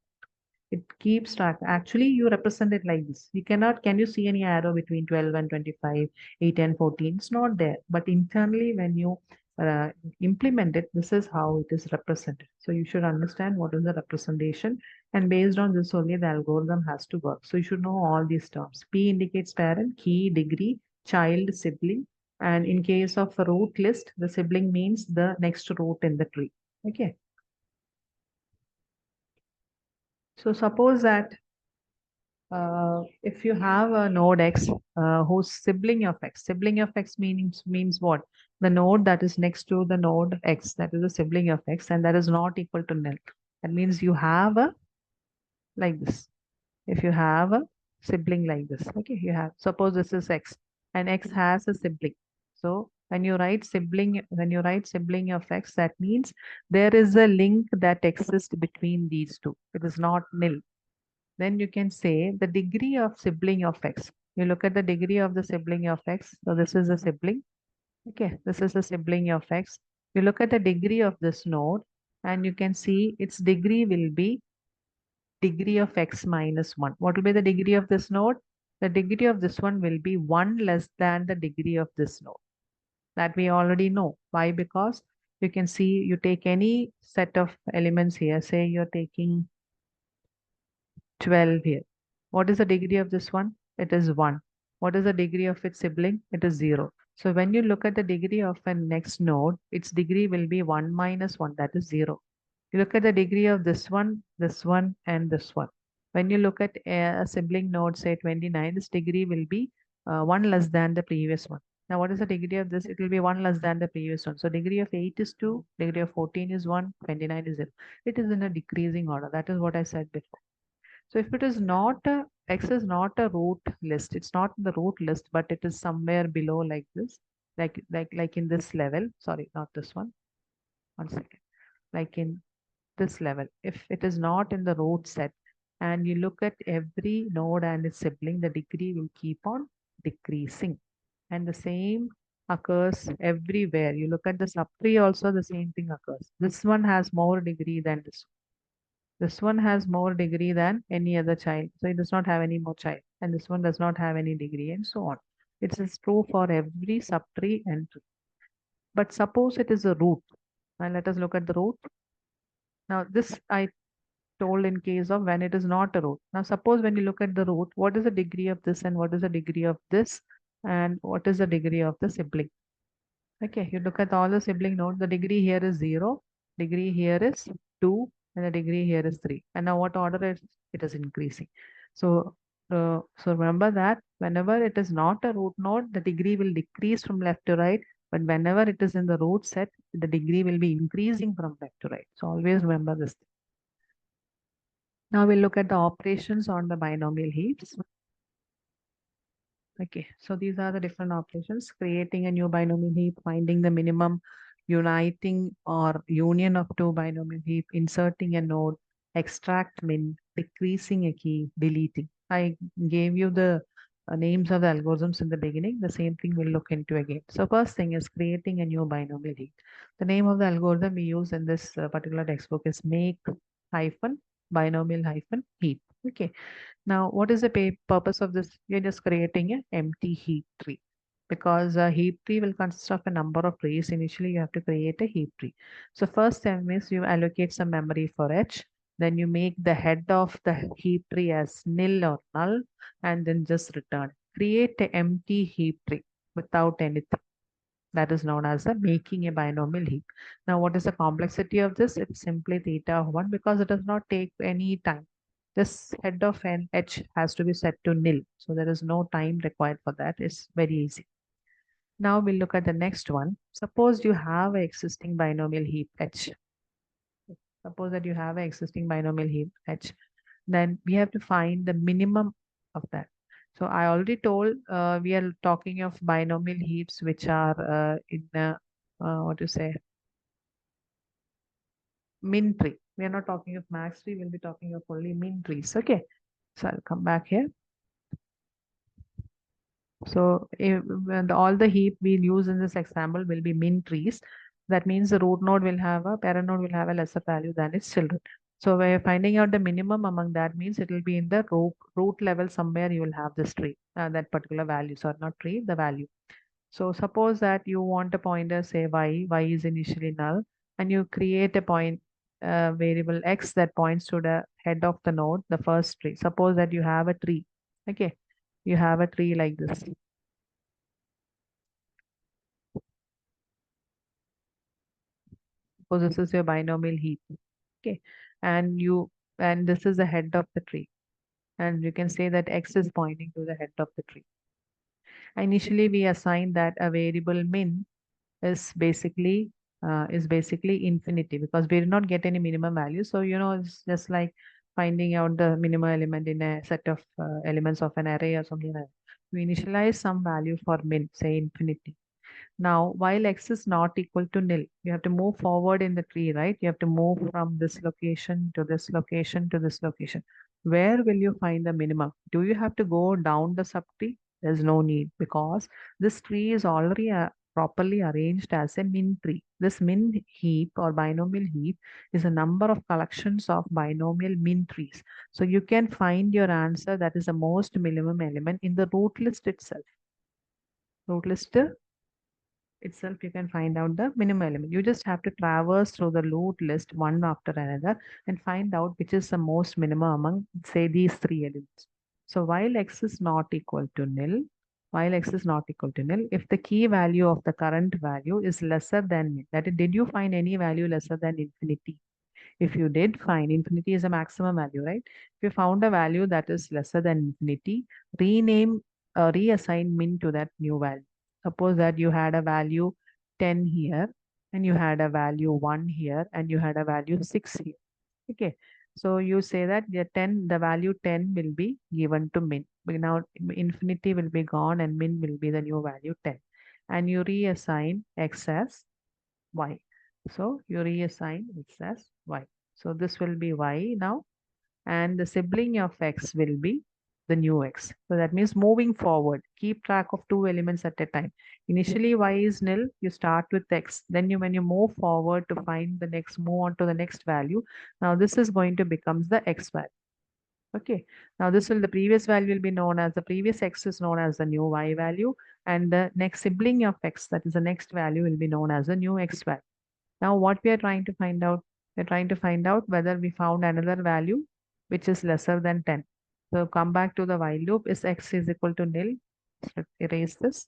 It keeps track. Actually, you represent it like this. You cannot, can you see any arrow between 12 and 25, 8 and 14? It's not there. But internally, when you uh, implement it, this is how it is represented. So you should understand what is the representation. And based on this only, the algorithm has to work. So you should know all these terms. P indicates parent, key, degree, child, sibling. And in case of a root list, the sibling means the next root in the tree. Okay. So suppose that if you have a node X whose sibling of X means what? The node that is next to the node X, that is a sibling of X, and that is not equal to nil. That means you have a like this. If you have a sibling like this, okay, you have, suppose this is X, and X has a sibling. So when you write sibling of X, that means there is a link that exists between these two. It is not nil. Then you can say the degree of sibling of X. You look at the degree of the sibling of X. So this is a sibling. Okay, this is a sibling of X. You look at the degree of this node and you can see its degree will be degree of X minus 1. What will be the degree of this node? The degree of this one will be 1 less than the degree of this node. That we already know. Why? Because you can see you take any set of elements here. Say you're taking 12 here. What is the degree of this one? It is 1. What is the degree of its sibling? It is 0. So when you look at the degree of a next node, its degree will be 1 minus 1, that is 0. You look at the degree of this one, and this one. When you look at a sibling node, say 29, this degree will be 1 less than the previous one. Now, what is the degree of this? It will be 1 less than the previous one. So degree of 8 is 2, degree of 14 is 1, 29 is 0. It is in a decreasing order. That is what I said before. So if it is not a, X is not a root list, it's not in the root list, but it is somewhere below like this, like in this level. Sorry, not this one. 1 second. Like in this level. If it is not in the root set, and you look at every node and its sibling, the degree will keep on decreasing. And the same occurs everywhere. You look at the subtree also, the same thing occurs. This one has more degree than this one. This one has more degree than any other child. So it does not have any more child. And this one does not have any degree and so on. It is true for every subtree and tree. But suppose it is a root. Now let us look at the root. Now this I told in case of when it is not a root. Now suppose when you look at the root, what is the degree of this and what is the degree of this and what is the degree of the sibling? Okay, you look at all the sibling nodes, the degree here is 0, degree here is 2, and the degree here is 3. And now what order it is increasing. So remember that whenever it is not a root node, the degree will decrease from left to right. But whenever it is in the root set, the degree will be increasing from left to right. So always remember this. Now we'll look at the operations on the binomial heaps. Okay, so these are the different operations: creating a new binomial heap, finding the minimum, uniting or union of two binomial heap, inserting a node, extract min, decreasing a key, deleting. I gave you the names of the algorithms in the beginning. The same thing we'll look into again. So first thing is creating a new binomial heap. The name of the algorithm we use in this particular textbook is make hyphen binomial hyphen heap. Okay. Now, what is the purpose of this? You're just creating an empty heap tree because a heap tree will consist of a number of trees. Initially, you have to create a heap tree. So first step is you allocate some memory for H. Then you make the head of the heap tree as nil or null and then just return. Create an empty heap tree without anything. That is known as the making a binomial heap. Now, what is the complexity of this? It's simply theta of 1 because it does not take any time. This head of n h has to be set to nil. So there is no time required for that. It's very easy. Now we'll look at the next one. Suppose you have an existing binomial heap h. Suppose that you have an existing binomial heap h. Then we have to find the minimum of that. So I already told we are talking of binomial heaps which are in what to say min tree. We are not talking of max tree. We'll be talking of only min trees. Okay. So I'll come back here. So if, when all the heap we'll use in this example will be min trees. That means the root node will have a parent node will have a lesser value than its children. So we're finding out the minimum among that means it will be in the root level somewhere you will have this tree, that particular value. So not tree, the value. So suppose that you want a pointer, say y is initially null, and you create a point variable x that points to the head of the node, the first tree. Suppose that you have a tree. Okay, you have a tree like this. Suppose this is your binomial heap. Okay, and this is the head of the tree, and you can say that x is pointing to the head of the tree. Initially, we assign that a variable min is basically infinity because we did not get any minimum value. So it's just like finding out the minimum element in a set of elements of an array or something like that. We initialize some value for min, say infinity. Now, while x is not equal to nil, you have to move forward in the tree, right? You have to move from this location to this location to this location. Where will you find the minimum? Do you have to go down the subtree? There's no need because this tree is already properly arranged as a min tree. This min heap or binomial heap is a number of collections of binomial min trees. So you can find your answer that is the most minimum element in the root list itself. Root list itself you can find out the minimum element. You just have to traverse through the root list one after another and find out which is the most minimum among say these three elements. So while x is not equal to nil, if the key value of the current value is lesser than nil, that is, did you find any value lesser than infinity? If you did find infinity is a maximum value, right? If you found a value that is lesser than infinity, reassign min to that new value. Suppose that you had a value 10 here, and you had a value 1 here, and you had a value 6 here. Okay. So you say that the value 10 will be given to min. Now infinity will be gone and min will be the new value 10. And you reassign x as y. So you reassign x as y. So this will be y now, and the sibling of x will be the new x. So that means moving forward, keep track of two elements at a time. Initially y is nil, you start with x. Then when you move forward to find the next, move on to the next value. Now this is going to becomes the x value. Okay. Now the previous value will be known as the previous x is known as the new y value, and the next sibling of x, that is the next value, will be known as the new x value. Now what we are trying to find out, we're trying to find out whether we found another value which is lesser than 10. So come back to the while loop. Is x is equal to nil? Let's erase this.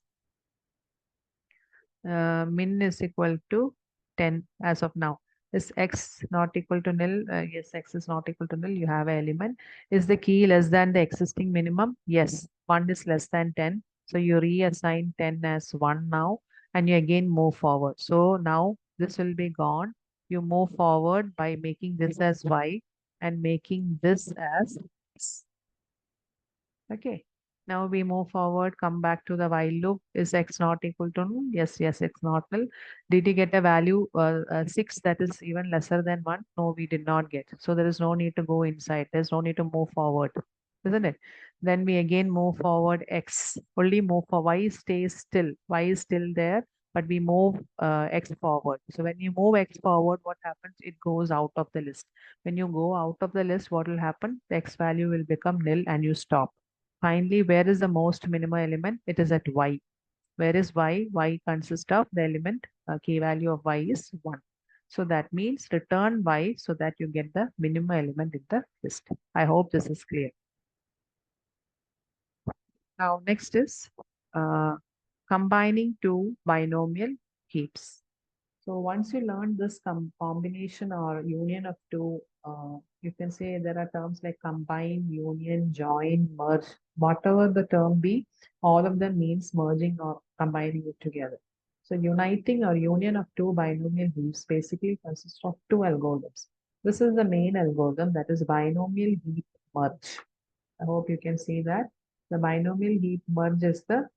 Min is equal to 10 as of now. Is x not equal to nil? Yes, x is not equal to nil. You have an element. Is the key less than the existing minimum? Yes, 1 is less than 10. So you reassign 10 as 1 now, and you again move forward. So now this will be gone. You move forward by making this as y and making this as x. Okay. Now we move forward, come back to the while loop. Is x not equal to null? Yes, yes, x not null. Did you get a value 6 that is even lesser than 1? No, we did not get. So there is no need to go inside. There's no need to move forward, isn't it? Then we again move forward x. Only move for y stays still. Y is still there, but we move x forward. So when you move x forward, what happens? It goes out of the list. When you go out of the list, what will happen? The x value will become nil and you stop. Finally, where is the most minimum element? It is at y. Where is y? Y consists of the element, key value of y is 1. So that means return y so that you get the minimum element in the list. I hope this is clear. Now next is combining two binomial heaps. So once you learn this combination or union of two, you can say there are terms like combine, union, join, merge, whatever the term be, all of them means merging or combining it together. So uniting or union of two binomial heaps basically consists of two algorithms. This is the main algorithm, that is binomial heap merge. I hope you can see that. The binomial heap merge is the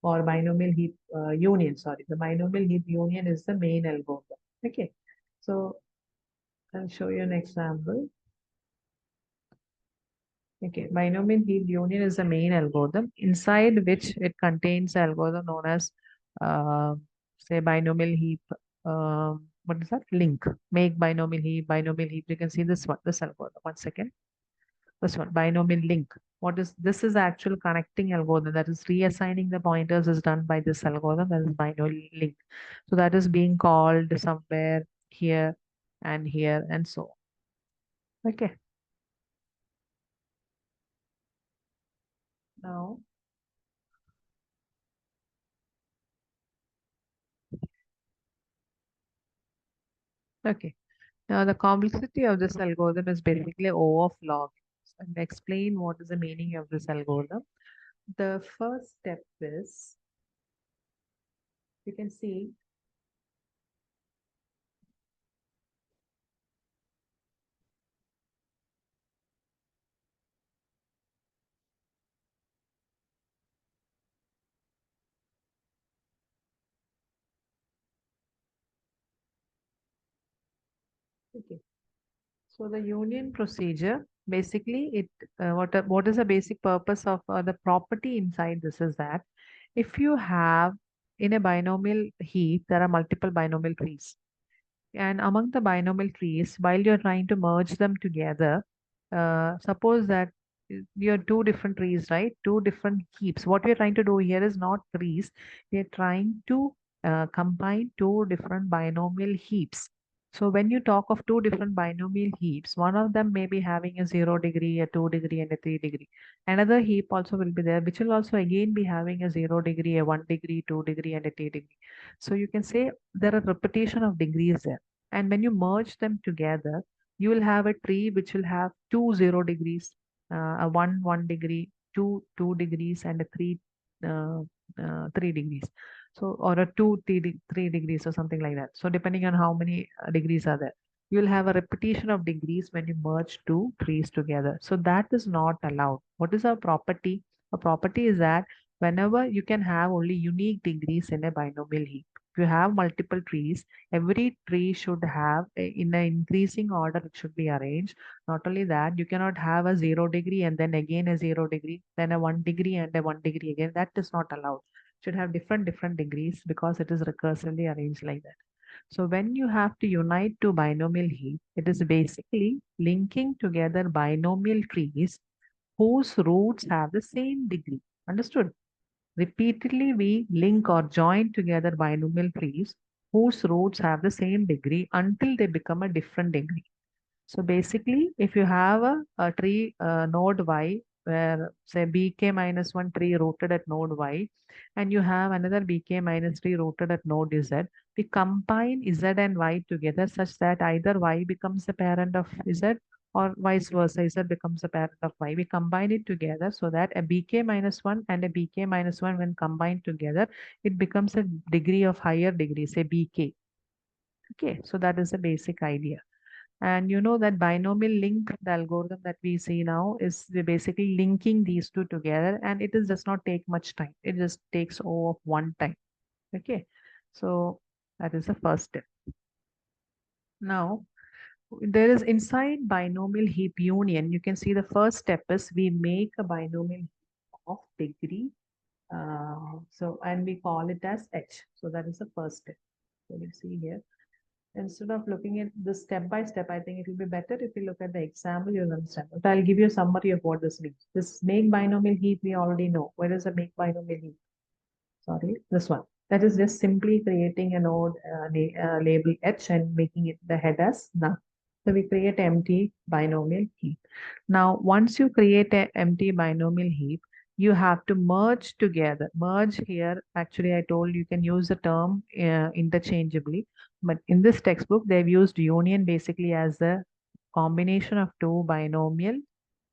or binomial heap union, sorry. The binomial heap union is the main algorithm. Okay. So I'll show you an example. Okay, binomial heap union is the main algorithm inside which it contains an algorithm known as, uh, say, binomial heap. What is that? Link. Make binomial heap, binomial heap. You can see this one, this algorithm. One second. This one, binomial link. What is this? Is actual connecting algorithm that is reassigning the pointers is done by this algorithm that is binomial link. So that is being called somewhere here and so on. Okay. Now, okay. Now, the complexity of this algorithm is basically O of log. And explain what is the meaning of this algorithm. The first step is, you can see, okay. So the union procedure, basically, what is the basic purpose of the property inside this is that if you have in a binomial heap, there are multiple binomial trees. And among the binomial trees, while you're trying to merge them together, suppose that you're two different trees, right? Two different heaps. What we're trying to do here is not trees. We're trying to combine two different binomial heaps. So when you talk of two different binomial heaps, one of them may be having a 0 degree, a 2 degree, and a 3 degree. Another heap also will be there, which will also again be having a 0 degree, a 1 degree, 2 degree, and a 3 degree. So you can say there are repetition of degrees there. And when you merge them together, you will have a tree which will have two 0 degrees, a 1 degree, two degrees, and a uh, 3 degrees. So, or a 3 degrees or something like that. So, depending on how many degrees are there, you will have a repetition of degrees when you merge two trees together. So, that is not allowed. What is a property? A property is that whenever you can have only unique degrees in a binomial heap. If you have multiple trees, every tree should have in an increasing order it should be arranged. Not only that, you cannot have a 0 degree and then again a 0 degree, then a 1 degree and a 1 degree again. That is not allowed. Should have different degrees because it is recursively arranged like that. So when you have to unite two binomial heap, it is basically linking together binomial trees whose roots have the same degree. Understood? Repeatedly, we link or join together binomial trees whose roots have the same degree until they become a different degree. So basically, if you have a tree node y, where say bk minus 1 tree rooted at node y, and you have another bk minus 3 rooted at node z, we combine z and y together such that either y becomes a parent of z or vice versa, z becomes a parent of y. We combine it together so that a bk minus 1 and a bk minus 1 when combined together, it becomes a degree of higher degree, say bk. Okay, so that is the basic idea. And you know that binomial link, the algorithm that we see now is basically linking these two together, and it is does not take much time. It just takes O of one time. Okay. So that is the first step. Now there is inside binomial heap union, you can see the first step is we make a binomial heap of degree. And we call it as H. So that is the first step. So you see here. Instead of looking at this step by step, I think it will be better if you look at the example, you'll understand. But I'll give you a summary of what this means. This make binomial heap, we already know. Where is the make binomial heap? Sorry, this one. That is just simply creating a node label H and making it the head as none. So we create empty binomial heap. Now, once you create an empty binomial heap, you have to merge together. Merge here, actually, I told you can use the term interchangeably, but in this textbook, they've used union basically as the combination of two binomial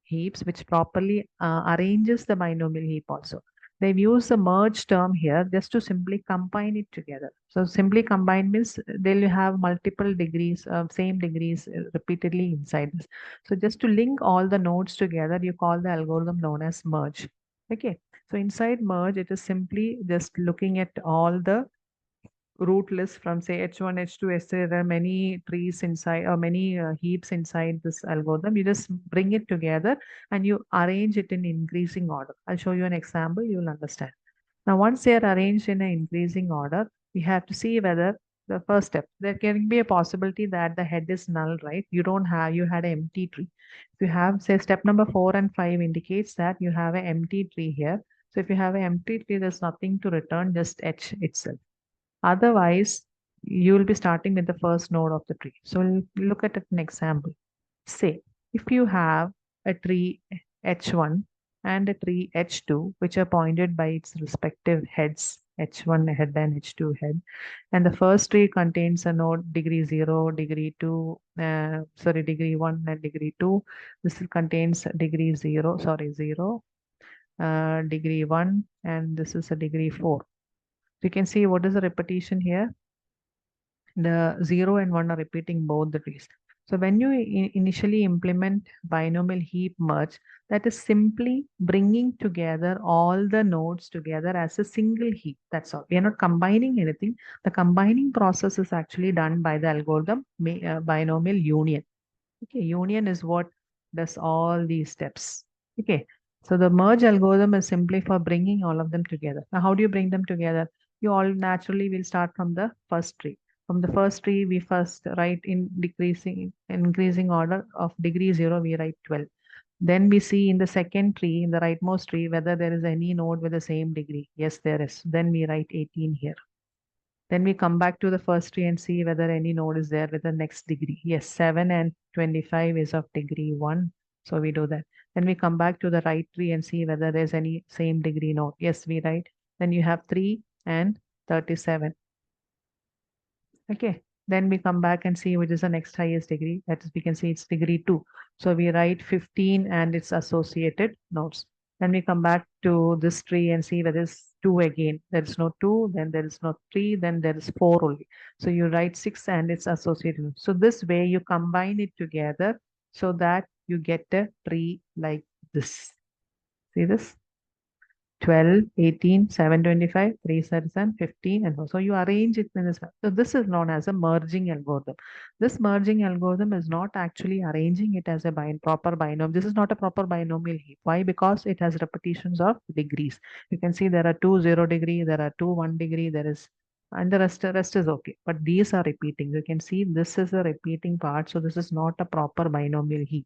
heaps, which properly arranges the binomial heap also. They've used the merge term here just to simply combine it together. So simply combine means they'll have multiple degrees, same degrees repeatedly inside this. So just to link all the nodes together, you call the algorithm known as merge. Okay. So inside merge, it is simply just looking at all the root list from say H1, H2, H3. There are many trees inside or many heaps inside this algorithm. You just bring it together and you arrange it in increasing order. I'll show you an example, you will understand. Now, once they are arranged in an increasing order, we have to see whether the first step, there can be a possibility that the head is null, right? You don't have, you had an empty tree. If you have, say, step number 4 and 5 indicates that you have an empty tree here. So if you have an empty tree, there's nothing to return, just H itself. Otherwise, you will be starting with the first node of the tree. So we'll look at an example. Say, if you have a tree H1 and a tree H2, which are pointed by its respective heads, H1 head and H2 head, and the first tree contains a node degree 0, degree 2, degree 1 and degree 2. This contains degree 0, 0, degree 1, and this is a degree 4. So you can see what is the repetition here. The 0 and 1 are repeating both the trees. So when you initially implement binomial heap merge, that is simply bringing together all the nodes together as a single heap. That's all. We are not combining anything. The combining process is actually done by the algorithm binomial union. Okay, union is what does all these steps. Okay, so the merge algorithm is simply for bringing all of them together. Now, how do you bring them together? You all naturally will start from the first tree. From the first tree, we first write in increasing order of degree 0, we write 12. Then we see in the second tree, in the rightmost tree, whether there is any node with the same degree. Yes, there is. Then we write 18 here. Then we come back to the first tree and see whether any node is there with the next degree. Yes, 7 and 25 is of degree 1. So we do that. Then we come back to the right tree and see whether there's any same degree node. Yes, we write. Then you have 3 and 37. Okay. Then we come back and see which is the next highest degree. That is, we can see it's degree 2. So we write 15 and its associated nodes. Then we come back to this tree and see whether it's 2 again. There is no 2, then there is no 3, then there is 4 only. So you write 6 and its associated nodes. So this way you combine it together so that you get a tree like this. See this? 12, 18, 725, 337, 15, and so you arrange it in this way. So this is known as a merging algorithm. This merging algorithm is not actually arranging it as a proper binomial. This is not a proper binomial heap. Why? Because it has repetitions of degrees. You can see there are 2 0 degree, there are 2 1 degree, there is, and the rest is okay. But these are repeating. You can see this is a repeating part. So this is not a proper binomial heap.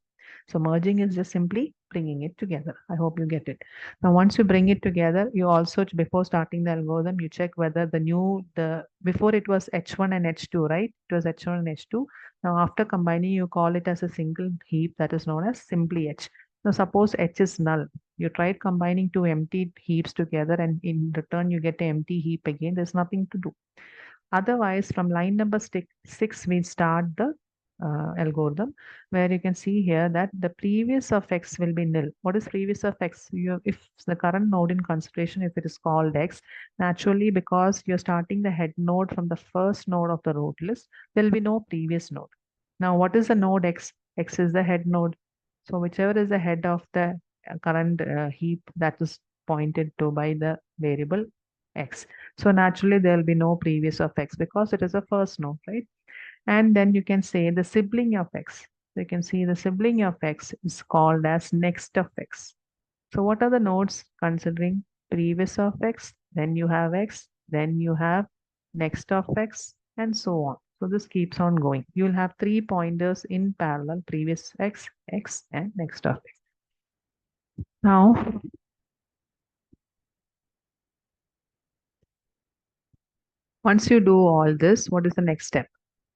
So merging is just simply bringing it together. I hope you get it. Now, once you bring it together, you also, before starting the algorithm, you check whether before it was H1 and H2, right? It was H1 and H2. Now, after combining, you call it as a single heap that is known as simply H. Now, suppose H is null. You tried combining two empty heaps together and in return, you get an empty heap again. There's nothing to do. Otherwise, from line number 6, we start the algorithm where you can see here that the previous of x will be nil. What is previous of x? If the current node in consideration, if it is called x, naturally because you're starting the head node from the first node of the root list, there will be no previous node. Now, what is the node x? X is the head node. So whichever is the head of the current heap that is pointed to by the variable x. So naturally there will be no previous of x because it is a first node, right? And then you can say the sibling of x. So you can see the sibling of x is called as next of x. So what are the nodes considering previous of x? Then you have x, then you have next of x, and so on. So this keeps on going. You will have 3 pointers in parallel, previous x, x, and next of x. Now, once you do all this, what is the next step?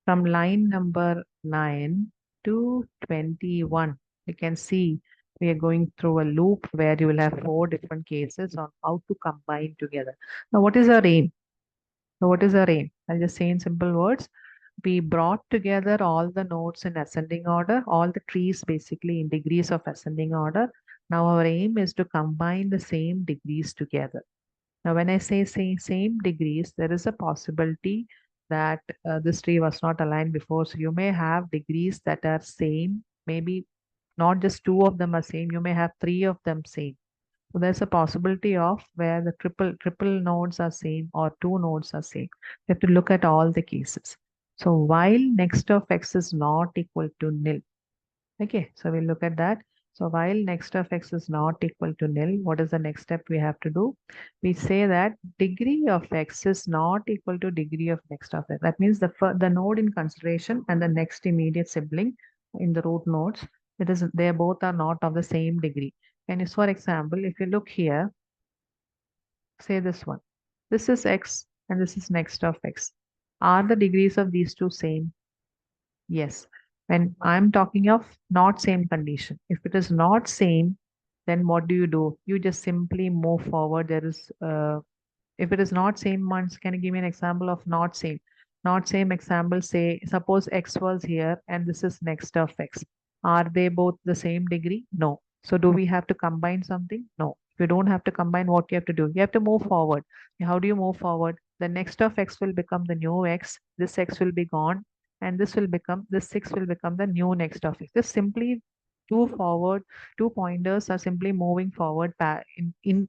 From line number 9 to 21, you can see we are going through a loop where you will have 4 different cases on how to combine together. Now, what is our aim? So what is our aim? I'll just say in simple words. We brought together all the nodes in ascending order, all the trees basically in degrees of ascending order. Now our aim is to combine the same degrees together. Now, when I say same degrees, there is a possibility that this tree was not aligned before. So you may have degrees that are same. Maybe not just 2 of them are same. You may have 3 of them same. So there's a possibility of where the triple nodes are same or two nodes are same. You have to look at all the cases. So while next of x is not equal to nil. Okay, so we'll look at that. So while next of x is not equal to nil, what is the next step we have to do? We say that degree of x is not equal to degree of next of x. That means the node in consideration and the next immediate sibling in the root nodes, they both are not of the same degree. And is, for example, if you look here, say this one. This is x and this is next of x. Are the degrees of these two same? Yes. When I'm talking of not same condition. If it is not same, then what do? You just simply move forward. If it is not same ones, can you give me an example of not same? Not same example, say, suppose x was here and this is next of x. Are they both the same degree? No. So do we have to combine something? No. You don't have to combine. What you have to do? You have to move forward. How do you move forward? The next of x will become the new x. This x will be gone. And this 6 will become the new next of x. Just simply two forward, two pointers are simply moving forward in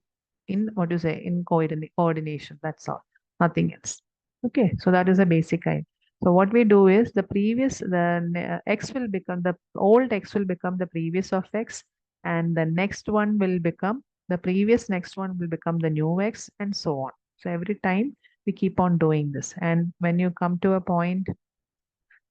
what do you say, in coordination. That's all, nothing else. Okay, so that is a basic idea. So what we do is x will become the old x will become the previous of x, and the next one will become the previous next one will become the new x, and so on. So every time we keep on doing this, and when you come to a point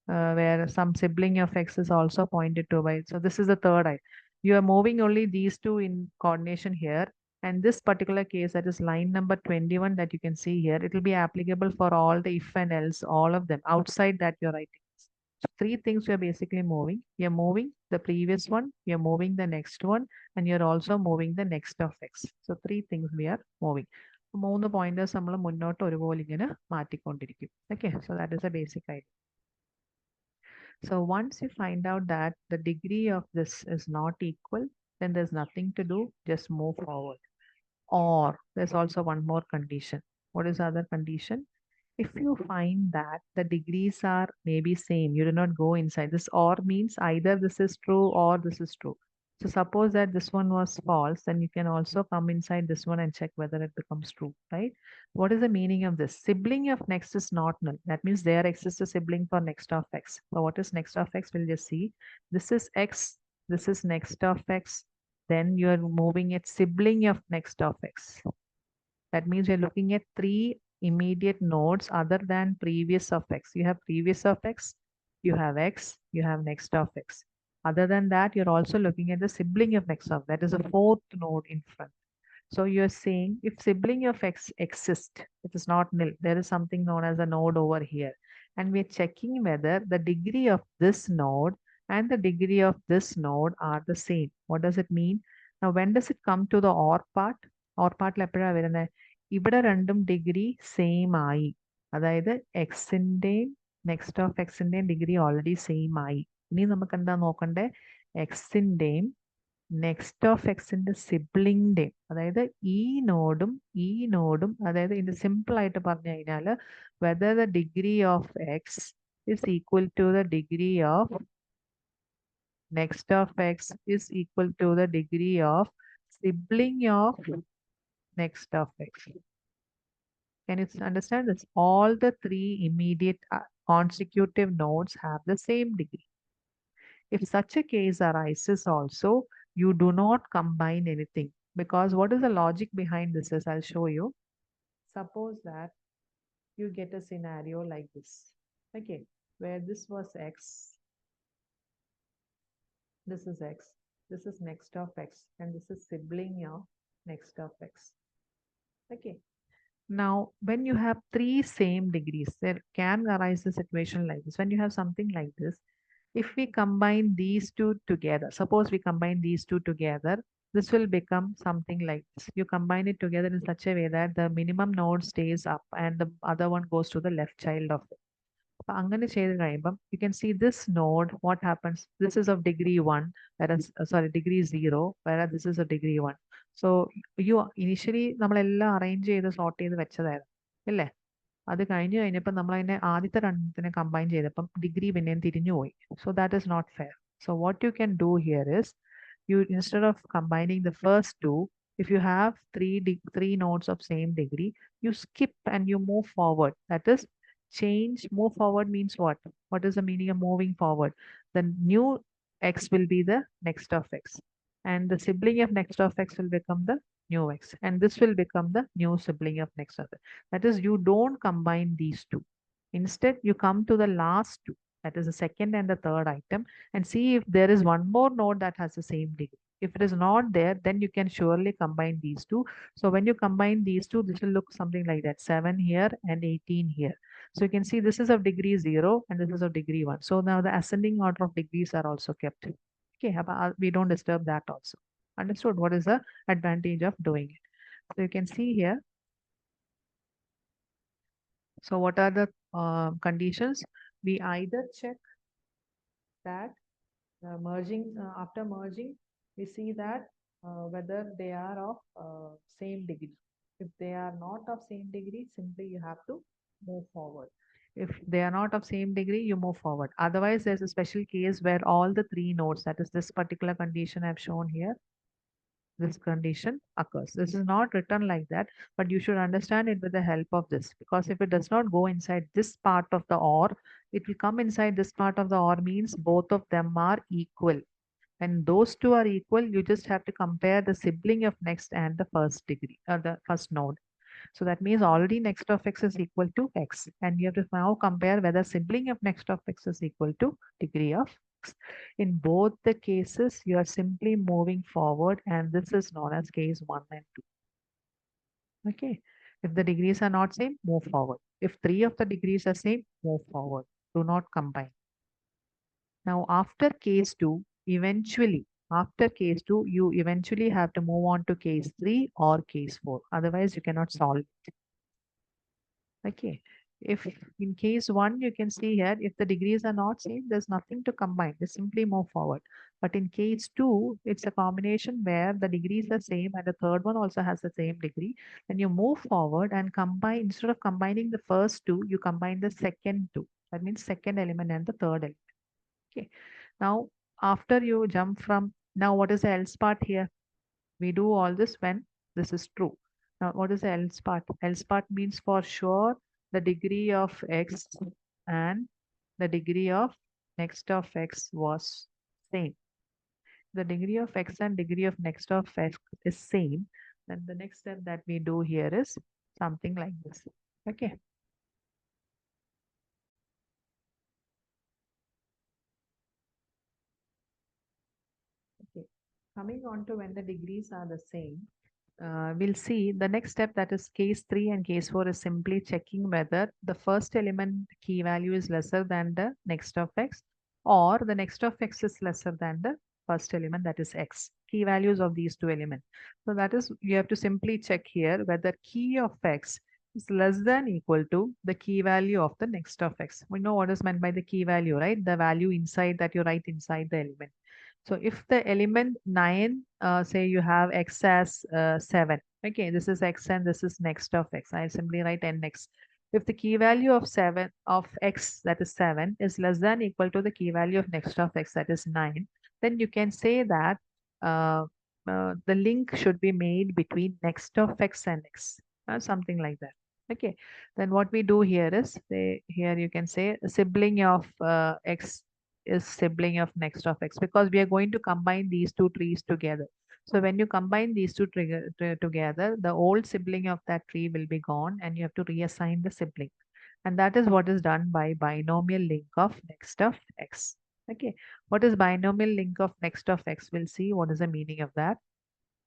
where some sibling of x is also pointed to by. So this is the third eye. You are moving only these two in coordination here. And this particular case, that is line number 21 that you can see here, it will be applicable for all the if and else, all of them. Outside that, you're writing. So three things you're basically moving. You're moving the previous one, you're moving the next one, and you're also moving the next of x. So three things we are moving. മൂന്ന് pointers നമ്മൾ മുന്നോട്ട് ഒരുപോലെ ഇങ്ങനെ മാറ്റിക്കൊണ്ടിരിക്കും. Okay, so that is a basic idea. So once you find out that the degree of this is not equal, then there's nothing to do, just move forward. Or there's also one more condition. What is the other condition? If you find that the degrees are maybe same, you do not go inside. This or means either this is true or this is true. So suppose that this one was false, then you can also come inside this one and check whether it becomes true, right? What is the meaning of this? Sibling of next is not null. That means there exists a sibling for next of x. So what is next of x? We'll just see. This is x. This is next of x. Then you are moving it sibling of next of x. That means you're looking at three immediate nodes other than previous of x. You have previous of x, you have x, you have next of x. Other than that, you're also looking at the sibling of next of, that is a fourth node in front. So you're saying if sibling of x exists, it is not nil. There is something known as a node over here. And we're checking whether the degree of this node and the degree of this node are the same. What does it mean? Now, when does it come to the OR part? OR പാർട്ടിൽ എപ്പോഴാണ് വരുന്നത്? ഇവിടെ രണ്ടും degree same ആയി. അതായത് എക്സിൻ്റെയും next of എക്സിൻ്റെയും degree already same ആയി. ഇനി നമുക്ക് എന്താ നോക്കണ്ടേ? എക്സിൻ്റെയും നെക്സ്റ്റ് ഓഫ് എക്സിന്റെ സിബ്ലിങ്ങിന്റെയും, അതായത് ഈ നോഡും അതായത് ഇത് സിമ്പിൾ ആയിട്ട് പറഞ്ഞു കഴിഞ്ഞാൽ whether the degree of x is equal to the degree of next of x is equal to the degree of sibling of next of x. Can you understand this? All the three immediate consecutive nodes have the same degree. If such a case arises also, you do not combine anything, because what is the logic behind this is I'll show you. Suppose that you get a scenario like this, okay, where this was x, this is x, this is next of x, and this is sibling of next of x. Okay. Now, when you have three same degrees, there can arise a situation like this. When you have something like this, if we combine these two together, suppose we combine these two together, this will become something like this. You combine it together in such a way that the minimum node stays up and the other one goes to the left child of it. You can see this node, what happens? This is of degree 1, whereas, sorry, degree 0, whereas this is a degree 1. So you initially നമ്മളെല്ലാം arrange ചെയ്ത് sort ചെയ്ത് വെച്ചതായിരുന്നു അല്ലേ? അത് കഴിഞ്ഞ് കഴിഞ്ഞപ്പോൾ നമ്മൾ അതിനെ ആദ്യത്തെ രണ്ടിനെ കമ്പൈൻ ചെയ്തപ്പം ഡിഗ്രി പിന്നെയും തിരിഞ്ഞു പോയി. So that is not fair. So what you can do here is, you instead of combining the first two, If you have three nodes of same degree, you skip and you move forward. That is change. Move forward means what? What is the meaning of moving forward? The new x will be the next of x, and the sibling of next of x will become the new x, and this will become the new sibling of next of x. That is, you don't combine these two. Instead, you come to the last two, that is the second and the third item, and see if there is one more node that has the same degree. If it is not there, then you can surely combine these two. So when you combine these two, this will look something like that: 7 here and 18 here. So you can see this is of degree 0 and this is of degree 1. So now the ascending order of degrees are also kept. Okay, we don't disturb that also. Understood? What is the advantage of doing it? So you can see here. So what are the conditions? We either check that merging after merging, we see that whether they are of same degree. If they are not of same degree, simply you have to move forward. If they are not of same degree, you move forward. Otherwise, there's a special case where all the three nodes, that is this particular condition I've shown here, this condition occurs. This is not written like that, but you should understand it with the help of this, because if it does not go inside this part of the OR, it will come inside this part of the OR means both of them are equal. When those two are equal, you just have to compare the sibling of next and the first degree or the first node. So that means already next of x is equal to x, and you have to now compare whether sibling of next of x is equal to degree of x. In both the cases, you are simply moving forward, and this is known as case 1 and 2. Okay. If the degrees are not same, move forward. If three of the degrees are same, move forward. Do not combine. Now, after case 2, after case 2, you eventually have to move on to case 3 or case 4. Otherwise, you cannot solve it. Okay. If in case 1, you can see here, if the degrees are not same, there's nothing to combine. Just simply move forward. But in case 2, it's a combination where the degrees are same and the third one also has the same degree. Then you move forward and combine, instead of combining the first two, you combine the second two. That means second element and the third element. Okay. Now, after you jump from, now what is the else part here? We do all this when this is true. Now, what is the else part? Else part means for sure the degree of x and the degree of next of x was same. The degree of x and degree of next of x is same. Then the next step that we do here is something like this. Okay. Okay. Coming on to when the degrees are the same, we'll see the next step, that is case 3 and case 4 is simply checking whether the first element key value is lesser than the next of x, or the next of x is lesser than the first element, that is x. Key values of these two elements. So that is, you have to simply check here whether key of x is less than equal to the key value of the next of x. We know what is meant by the key value, right? The value inside that you write inside the element. So if the element 9, say you have x as 7, okay, this is x and this is next of x. I simply write nx. If the key value of 7 of x, that is 7, is less than equal to the key value of next of x, that is 9, then you can say that the link should be made between next of x and x, something like that. Okay, then what we do here is, say, here you can say sibling of x is sibling of next of x, because we are going to combine these two trees together. So when you combine these two together, the old sibling of that tree will be gone and you have to reassign the sibling. And that is what is done by binomial link of next of x. Okay, what is binomial link of next of x? We'll see what is the meaning of that.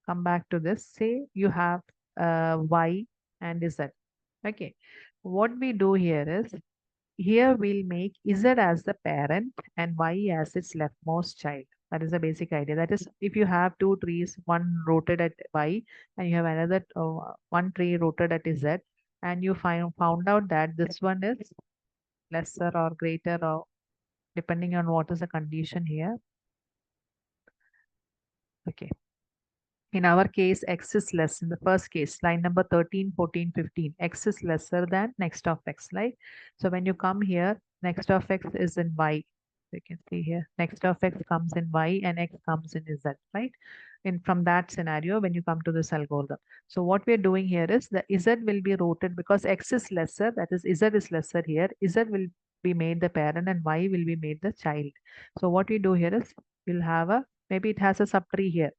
Come back to this. Say you have y and z. Okay, what we do here is, here we'll make z as the parent and y as its leftmost child. That is the basic idea. That is, if you have two trees, one rooted at y and you have another one tree rooted at z, and you found out that this one is lesser or greater, or depending on what is the condition here. Okay. In our case, x is less. In the first case, line number 13, 14, 15, x is lesser than next of x, right? So when you come here, next of x is in y. You can see here, next of x comes in y and x comes in z, right? in from that scenario when you come to this algorithm. So what we're doing here is the Z will be rooted because X is lesser, that is Z is lesser here. Z will be made the parent and Y will be made the child. So what we do here is we'll have a, maybe it has a subtree here,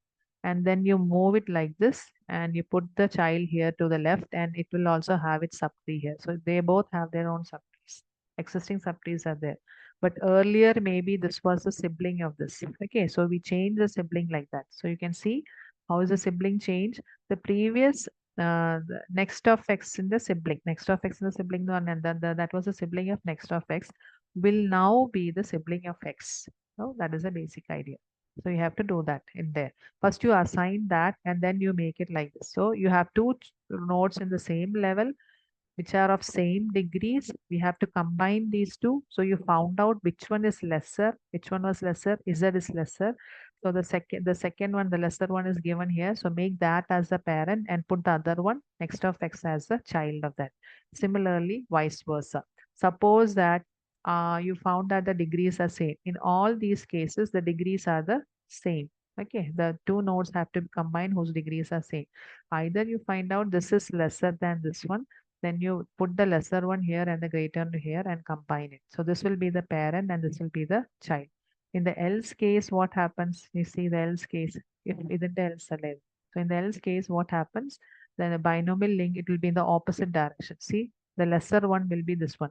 and then you move it like this and you put the child here to the left and it will also have its subtree here. So they both have their own subtrees. Existing subtrees are there. But earlier maybe this was the sibling of this. Okay, so we change the sibling like that. So you can see how is the sibling change. The previous the next of x in the sibling, next of x in the sibling one, and then that was the sibling of next of x will now be the sibling of x. So that is a basic idea. So you have to do that in there. First you assign that and then you make it like this. So you have two nodes in the same level which are of same degrees. We have to combine these two. So you found out which one is lesser, which one was lesser, Z is lesser. So the second one, the lesser one is given here. So make that as the parent and put the other one next of x as the child of that. Similarly, vice versa. Suppose that you found that the degrees are same. In all these cases, the degrees are the same. Okay, the two nodes have to be combined whose degrees are same. Either you find out this is lesser than this one, then you put the lesser one here and the greater one here and combine it. So this will be the parent and this will be the child. In the else case, what happens? You see the else case, if isn't the else alive. So in the else case, what happens? Then the binomial link, it will be in the opposite direction. See, the lesser one will be this one.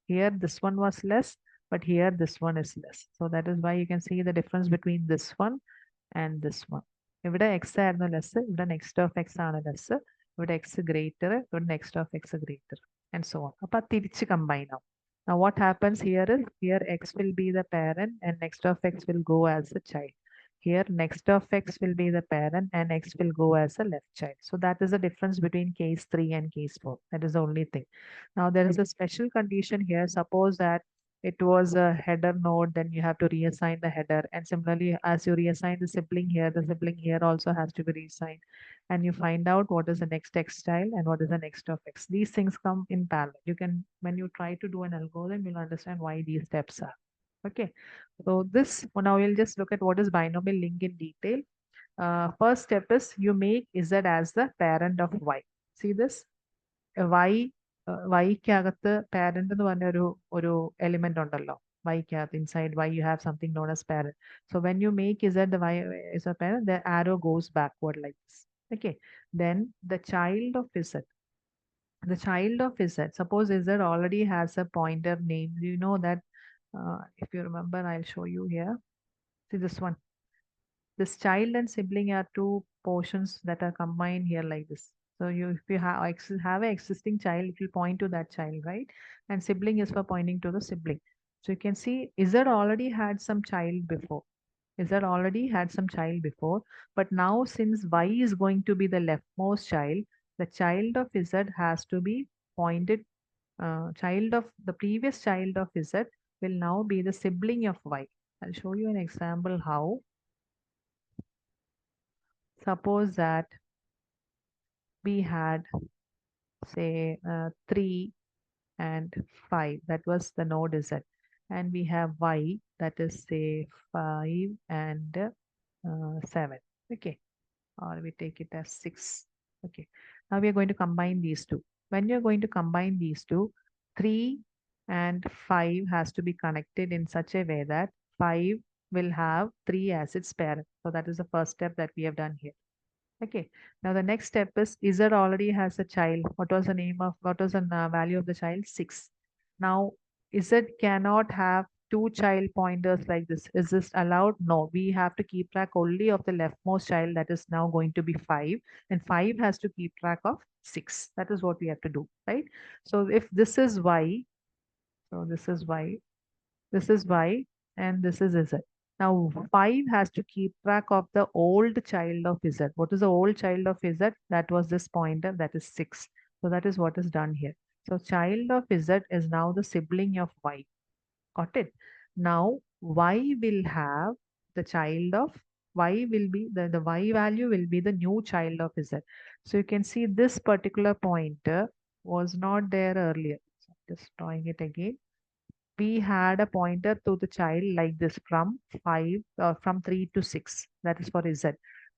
Here, this one was less, but here this one is less. So that is why you can see the difference between this one and this one. ഇവിടെ X ആയിരുന്നു less, ഇവിടെ next of X ആണ് less, ഇവിടെ X greater, ഇവിടെ next of X greater and so on. അപ്പൊ തിരിച്ച് combine ആവും. Now what happens here is here x will be the parent and next of x will go as a child. Here next of x will be the parent and x will go as a left child. So that is the difference between case 3 and case 4. That is the only thing. Now there is a special condition here. Suppose that it was a header node, then you have to reassign the header. And similarly, as you reassign the sibling here also has to be reassigned. And you find out what is the next x child and what is the next of x. These things come in parallel. You can, when you try to do an algorithm, you'll understand why these steps are. Okay. So this, now we'll just look at what is binomial link in detail. First step is you make z as the parent of y. See this? Y വൈക്കകത്ത് parent എന്ന് പറഞ്ഞ ഒരു element ഉണ്ടല്ലോ, വൈക്കകത്ത് inside Y you have something known as parent. So when you make z the y is a parent, the arrow goes backward like this. Okay, then the child of z, the child of z, suppose z already has a pointer name. You know that if you remember, I'll show you here. See this one. This child and sibling are two portions that are combined here like this. So you, if you have an existing child, it will point to that child, right? And sibling is for pointing to the sibling. So you can see Z already had some child before. Z already had some child before, but now since Y is going to be the leftmost child, the child of Z has to be pointed. Child of the previous child of Z will now be the sibling of Y. I'll show you an example how. Suppose that we had say 3 and 5, that was the node Z, and we have Y that is say 5 and 7. Okay, or we take it as 6. Okay, now we are going to combine these two. When you're going to combine these two, 3 and 5 has to be connected in such a way that 5 will have 3 as its parent. So that is the first step that we have done here. Okay, now the next step is Z already has a child. What was the name of, what was the value of the child? 6. Now Z cannot have two child pointers like this. Is this allowed? No, we have to keep track only of the leftmost child, that is now going to be 5, and 5 has to keep track of 6. That is what we have to do, right? So if this is Y, so this is Y, this is Y, and this is Z. Now 5 has to keep track of the old child of Z. What is the old child of Z? That was this pointer, that is 6. So that is what is done here. So child of Z is now the sibling of Y. Got it? Now Y will have the child of Y will be the Y value will be the new child of Z. So you can see this particular pointer was not there earlier. So just drawing it again. We had a pointer to the child like this from 5 from 3 to 6, that is for Z.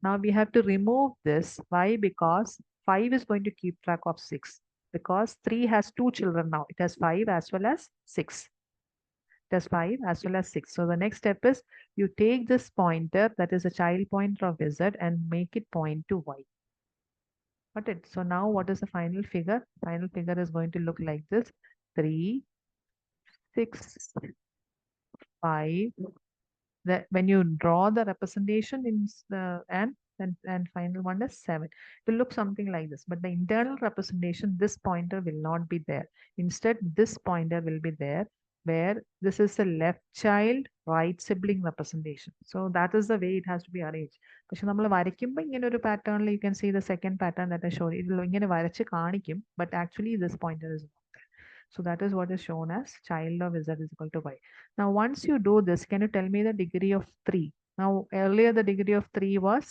Now we have to remove this. Why? Because 5 is going to keep track of 6. Because 3 has 2 children now. It has 5 as well as 6. It has 5 as well as 6. So the next step is you take this pointer, that is a child pointer of Z, and make it point to Y. Got it? So now what is the final figure? Final figure is going to look like this. 3, 6, 5. That when you draw the representation in the and final one is 7, it will look something like this, but the internal representation, this pointer will not be there. Instead, this pointer will be there, where this is the left child right sibling representation. So that is the way it has to be arranged. പക്ഷെ നമ്മൾ വരയ്ക്കുമ്പോൾ ഇങ്ങനെ ഒരു പാറ്റേണിൽ you can see the second pattern that I showed. ഇതിൽ ഇങ്ങനെ വരച്ച് കാണിക്കും, but actually this pointer is not there. So that is what is shown as child of Z is equal to Y. Now, once you do this, can you tell me the degree of 3? Now, earlier the degree of 3 was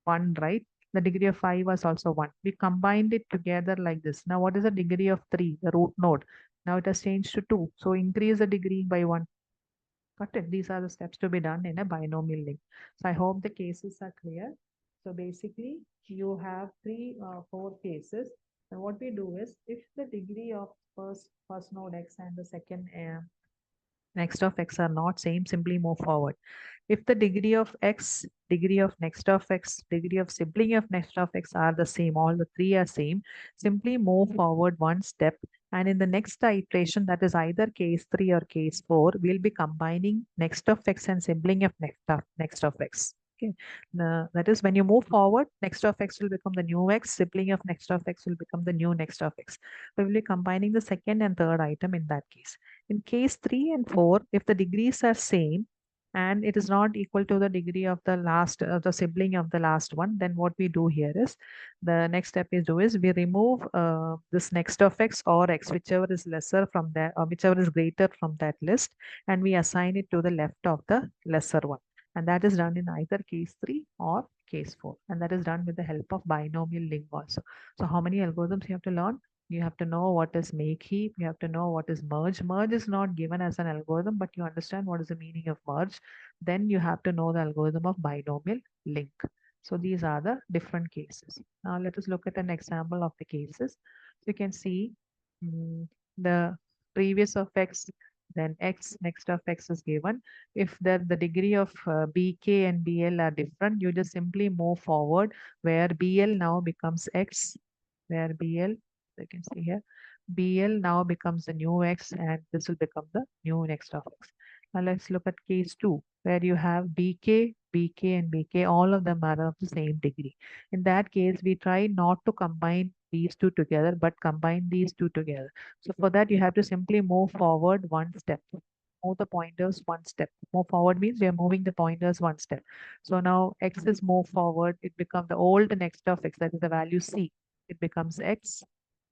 1, right? The degree of 5 was also 1. We combined it together like this. Now, what is the degree of 3, the root node? Now it has changed to 2. So increase the degree by 1. Got it? These are the steps to be done in a binomial link. So I hope the cases are clear. So basically, you have 4 cases. And what we do is, if the degree of first node x and the second next of x are not same, simply move forward. If the degree of x, degree of next of x, degree of sibling of next of x are the same, all the 3 are same, simply move forward 1 step. And in the next iteration, that is either case 3 or case 4, we'll be combining next of x and sibling of next of x. Okay. That is when you move forward, next of x will become the new x, sibling of next of x will become the new next of x. We will be combining the second and third item in that case. In case 3 and 4, if the degrees are same and it is not equal to the degree of the last, the sibling of the last one, then what we do here is, the next step is we remove this next of x or x, whichever is lesser from that, or whichever is greater from that list, and we assign it to the left of the lesser one. And that is done in either case 3 or case 4. And that is done with the help of binomial link also. So how many algorithms you have to learn? You have to know what is make heap. You have to know what is merge. Merge is not given as an algorithm, but you understand what is the meaning of merge. Then you have to know the algorithm of binomial link. So these are the different cases. Now let us look at an example of the cases. So you can see the previous of x, then x next of x is given. If the degree of bk and bl are different, you just simply move forward, where bl now becomes x, where bl, you can see here, bl now becomes the new x, and this will become the new next of x. Now let's look at case 2, where you have bk, bk, and bk, all of them are of the same degree. In that case, we try not to combine these two together, but combine these two together. So for that, you have to simply move forward 1 step. Move the pointers 1 step. Move forward means we are moving the pointers 1 step. So now x is moved forward. It becomes the old next of x, that is the value c. It becomes x.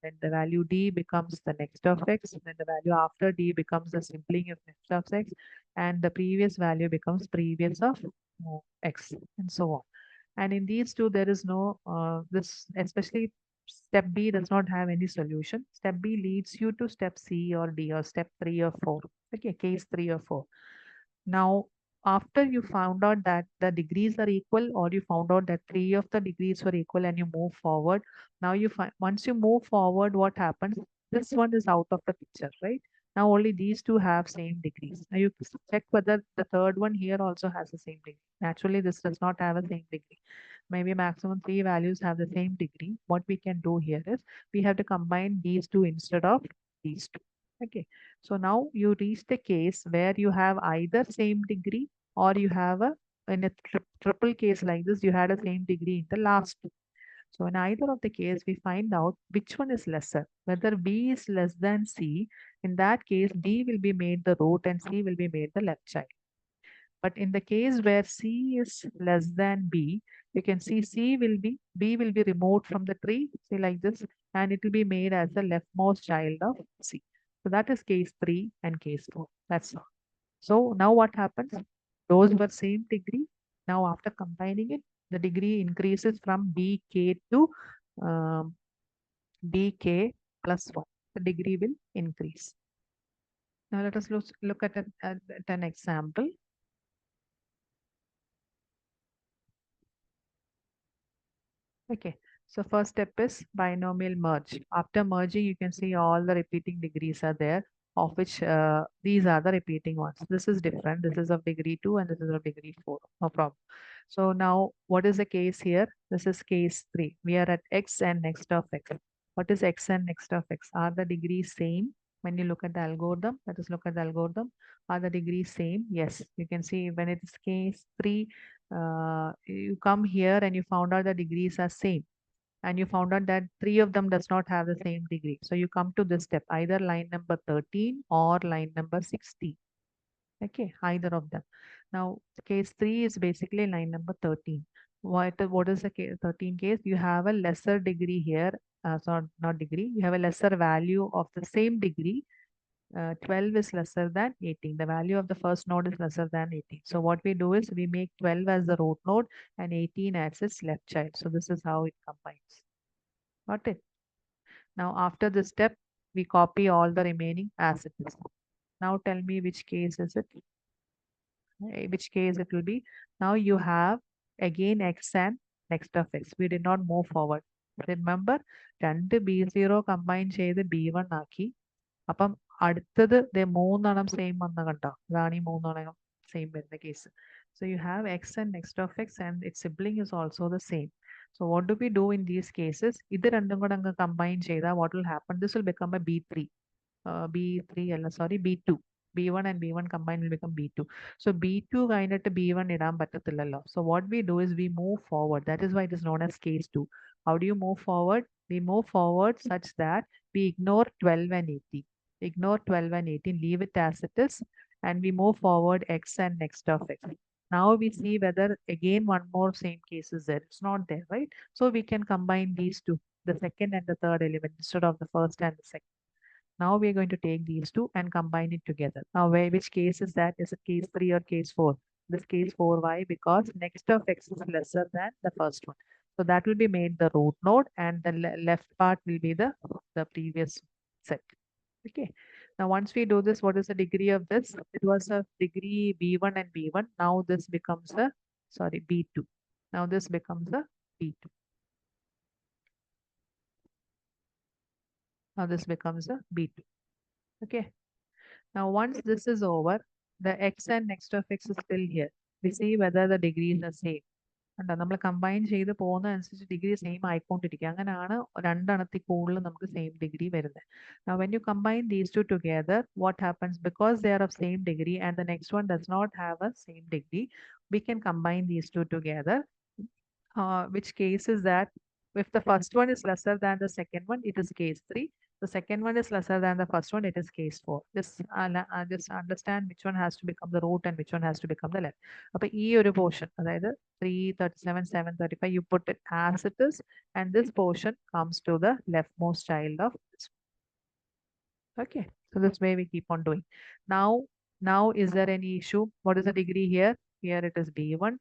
Then the value d becomes the next of x. Then the value after d becomes the sibling of next of x. And the previous value becomes previous of x, and so on. And in these two, there is no, this, especially step B does not have any solution. Step B leads you to step C or D or step 3 or 4. Okay, case 3 or 4. Now, after you found out that the degrees are equal, or you found out that 3 of the degrees were equal, and you move forward, now you find, once you move forward, what happens? This one is out of the picture, right? Now only these two have same degrees. Now you check whether the third one here also has the same degree. Naturally, this does not have a same degree. Maybe maximum 3 values have the same degree. What we can do here is we have to combine these two instead of these two. Okay. So now you reach the case where you have either same degree, or you have a, in a triple case like this, you had a same degree in the last two. So in either of the case, we find out which one is lesser, whether B is less than C. In that case, D will be made the root and C will be made the left child. But in the case where C is less than B, you can see B will be removed from the tree, say like this, and it will be made as the leftmost child of C. So that is case 3 and case 4. That's all. So now what happens? Those were same degree. Now after combining it, the degree increases from dk to um, dk plus 1. The degree will increase. Now let us look at an example. Okay, so first step is binomial merge. After merging, you can see all the repeating degrees are there, of which these are the repeating ones. This is different. This is of degree 2 and this is of degree 4. No problem. So now what is the case here? This is case 3. We are at x and next of x. What is x and next of x? Are the degrees same? When you look at the algorithm, let us look at the algorithm. Are the degrees same? Yes. You can see when it is case 3, you come here and you found out the degrees are same, and you found out that three of them does not have the same degree. So you come to this step, either line number 13 or line number 16. Okay, either of them. Now case 3 is basically line number 13. What is the case, 13 case? You have a lesser degree here. So not degree, you have a lesser value of the same degree. 12 is lesser than 18. The value of the first node is lesser than 18. So what we do is we make 12 as the root node and 18 as its left child. So this is how it combines. Got it? Now after this step, we copy all the remaining as it is. Now tell me which case is it? Which case it will be? Now you have again x and next of x. We did not move forward. Remember, രണ്ട് B0 combine ചെയ്ത് B1 ആക്കി. അപ്പം അടുത്തത് ദേ മൂന്നെണ്ണം same വന്ന കണ്ടോ, അതാണ് ഈ മൂന്നെണ്ണം സെയിം വരുന്ന case. So you have x and next of x and its sibling is also the same. So what do we do in these cases? ഇത് രണ്ടും കൂടെ അങ്ങ് combine ചെയ്താൽ what will happen? This will become a B3. B3 അല്ല sorry B2. B1 and B1 combined will become B2. So B2 കഴിഞ്ഞിട്ട് B1 ഇടാൻ പറ്റത്തില്ലല്ലോ. So what we do is we move forward. That is why it is known as case 2. How do you move forward? We move forward such that we ignore 12 and 18. Ignore 12 and 18, leave it as it is, and we move forward x and next of x. Now we see whether again one more same case is there. It's not there, right? So we can combine these two, the second and the third element instead of the first and the second. Now we are going to take these two and combine it together. Now, which case is that? Is it case 3 or case 4? This case 4. Why? Because next of x is lesser than the first one. So that will be made the root node, and the left part will be the previous set. Okay. Now, once we do this, what is the degree of this? It was a degree B1 and B1. Now this becomes a, sorry, B2. Now this becomes a B2. Now this becomes a B2. Okay. Now, once this is over, the x and next of x is still here. We see whether the degrees are same. കണ്ടോ, നമ്മൾ combine ചെയ്ത് പോകുന്നതനുസരിച്ച് degree same ആയിക്കൊണ്ടിരിക്കുക. അങ്ങനെയാണ് രണ്ടെണ്ണത്തിൽ കൂടുതൽ നമുക്ക് same degree വരുന്നത്. Now, when you combine these two together, what happens? Because they are of same degree and the next one does not have a same degree, we can combine these two together. Which case is that if the first one is lesser than the second one, it is case 3. The second one is lesser than the first one, it is case 4. Just understand which one has to become the root and which one has to become the left. അപ്പോൾ ഈ ഒരു portion, അതായത് 337, 735, you put it as it is, and this portion comes to the leftmost child of this. Okay, so this way we keep on doing. Now is there any issue? What is the degree here? Here it is B1,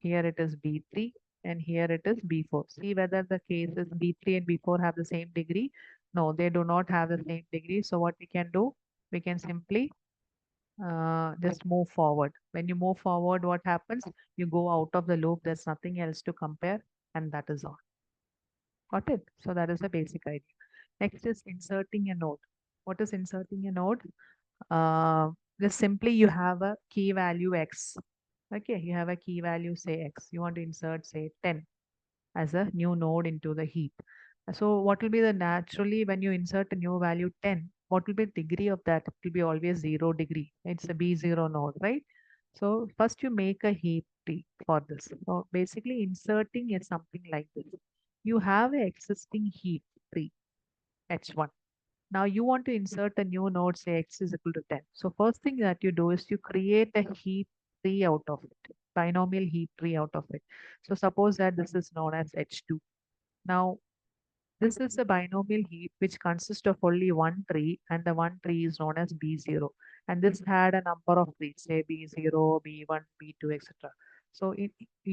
here it is B3, and here it is B4. See whether the cases B3 and B4 have the same degree. No, they do not have the same degree. So what we can do? We can simply just move forward. When you move forward, what happens? You go out of the loop. There's nothing else to compare, and that is all. Got it? So that is the basic idea. Next is inserting a node. What is inserting a node? Just simply you have a key value x. Okay, you have a key value, say x. You want to insert, say 10 as a new node into the heap. So what will be the naturally when you insert a new value 10, what will be the degree of that? It will be always 0 degree. It's a B0 node, right? So first you make a heap tree for this. So basically inserting is something like this. You have an existing heap tree, H1. Now you want to insert a new node, say x is equal to 10. So first thing that you do is you create a heap tree out of it, binomial heap tree out of it. So suppose that this is known as H2. Now this is a binomial heap which consists of only one tree, and the one tree is known as B0. And this had a number of trees, say B0, B1, B2, etc. So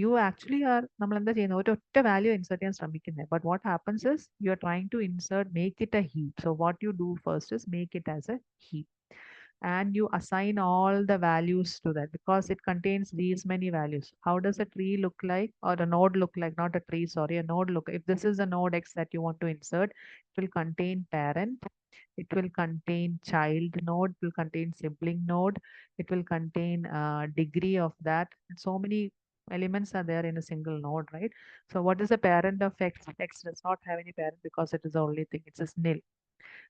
you actually are നമ്മൾ എന്താ ചെയ്യുന്നത്, ഒരൊറ്റ value insert ചെയ്യാൻ ശ്രമിക്കുന്നത്. But what happens is you are trying to insert, make it a heap. So what you do first is make it as a heap. and you assign all the values to that because it contains these many values. How does a tree look like, or a node look like? Not a tree, sorry, a node look. If this is a node X that you want to insert, it will contain parent, it will contain child node, it will contain sibling node, it will contain degree of that. So many elements are there in a single node, right? So what is the parent of X? X does not have any parent because it is the only thing. It's a nil.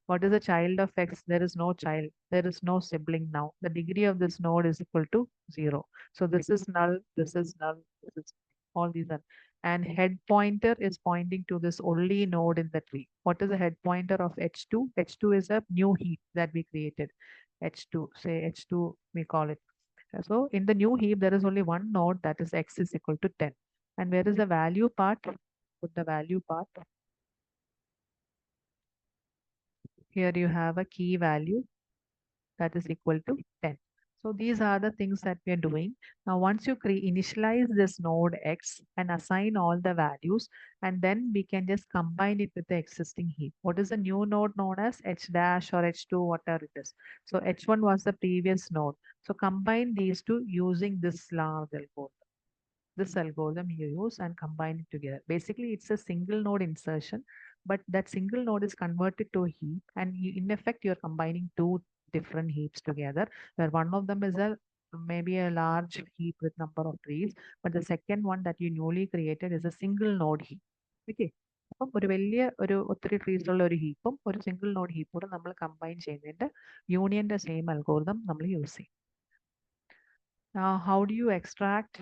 What is the child of X? There is no child. There is no sibling now. The degree of this node is equal to 0. So this is null, this is null, this is all these are. And head pointer is pointing to this only node in the tree. What is the head pointer of H2? H2 is a new heap that we created. H2, say H2, we call it. So in the new heap, there is only one node, that is X is equal to 10. And where is the value part? Put the value part. Here you have a key value that is equal to 10. So these are the things that we are doing. Now, once you initialize this node X and assign all the values, and then we can just combine it with the existing heap. What is the new node known as H dash or H2, whatever it is. So H1 was the previous node. So combine these two using this large algorithm. This algorithm you use and combine it together. Basically, it's a single node insertion, but that single node is converted to a heap, and in effect, you're combining two different heaps together, where one of them is a maybe a large heap with number of trees, but the second one that you newly created is a single node heap. Okay. അപ്പം ഒരു വലിയ ഒരു ഒത്തിരി trees ഉള്ള ഒരു ഹീപ്പും ഒരു single node ഹീപ്പും നമ്മൾ combine ചെയ്യുന്നതിന്റെ യൂണിയന്റെ സെയിം അൽഗോരിതം നമ്മൾ യൂസ് ചെയ്യും. Now, how do you extract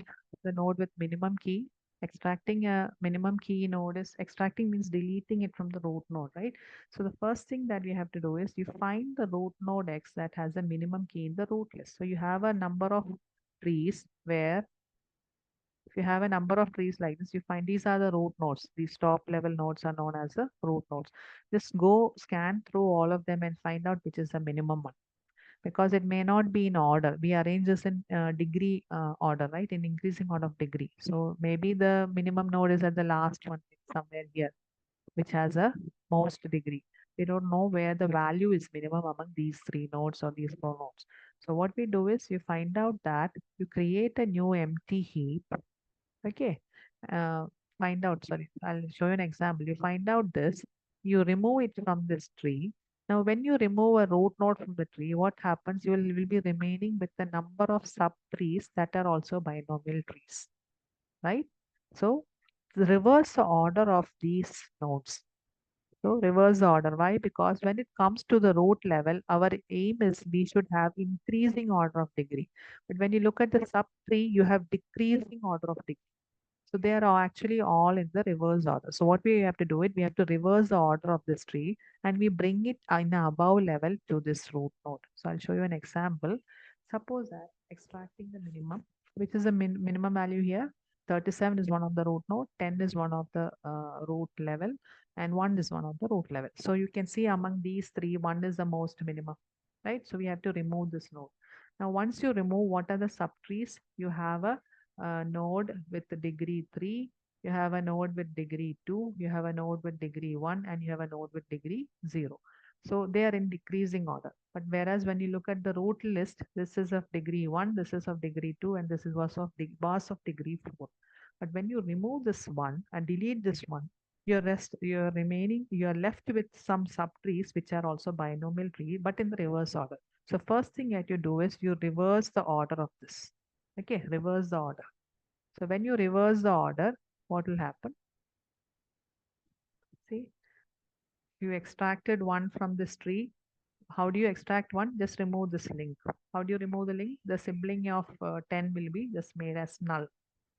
the node with minimum key? Extracting a minimum key node is extracting means deleting it from the root node, right? So the first thing that we have to do is you find the root node X that has a minimum key in the root list. So you have a number of trees where if you have a number of trees like this, you find these are the root nodes. These top level nodes are known as the root nodes. Just go scan through all of them and find out which is the minimum one, because it may not be in order. We arrange this in degree order, right? In increasing order of degree. So maybe the minimum node is at the last one somewhere here, which has a most degree. We don't know where the value is minimum among these three nodes or these four nodes. So what we do is you find out that you create a new empty heap. Okay. Uh, find out, sorry, I'll show you an example. You find out this, you remove it from this tree. Now, when you remove a root node from the tree, what happens? You will be remaining with the number of sub trees that are also binomial trees, right? So, reverse the order of these nodes. So, reverse the order. Why? Because when it comes to the root level, our aim is we should have increasing order of degree. But when you look at the sub tree, you have decreasing order of degree. So they are actually all in the reverse order. So what we have to do it, we have to reverse the order of this tree and we bring it in the above level to this root node. So I'll show you an example. Suppose that extracting the minimum, which is a minimum value here. 37 is one of the root node, 10 is one of the root level, and 1 is one of the root level. So you can see among these three, 1 is the most minimum, right? So we have to remove this node. Now, once you remove, what are the subtrees? You have a node with degree 3, you have a node with degree 2, you have a node with degree 1, and you have a node with degree 0. So they are in decreasing order. But whereas when you look at the root list, this is of degree 1, this is of degree 2, and this is was of degree 4. But when you remove this one and delete this one, you're left with some subtrees which are also binomial tree, but in the reverse order. So first thing that you do is you reverse the order of this. Okay, reverse the order. So when you reverse the order, what will happen? See, you extracted one from this tree. How do you extract one? Just remove this link. How do you remove the link? The sibling of 10 will be just made as null.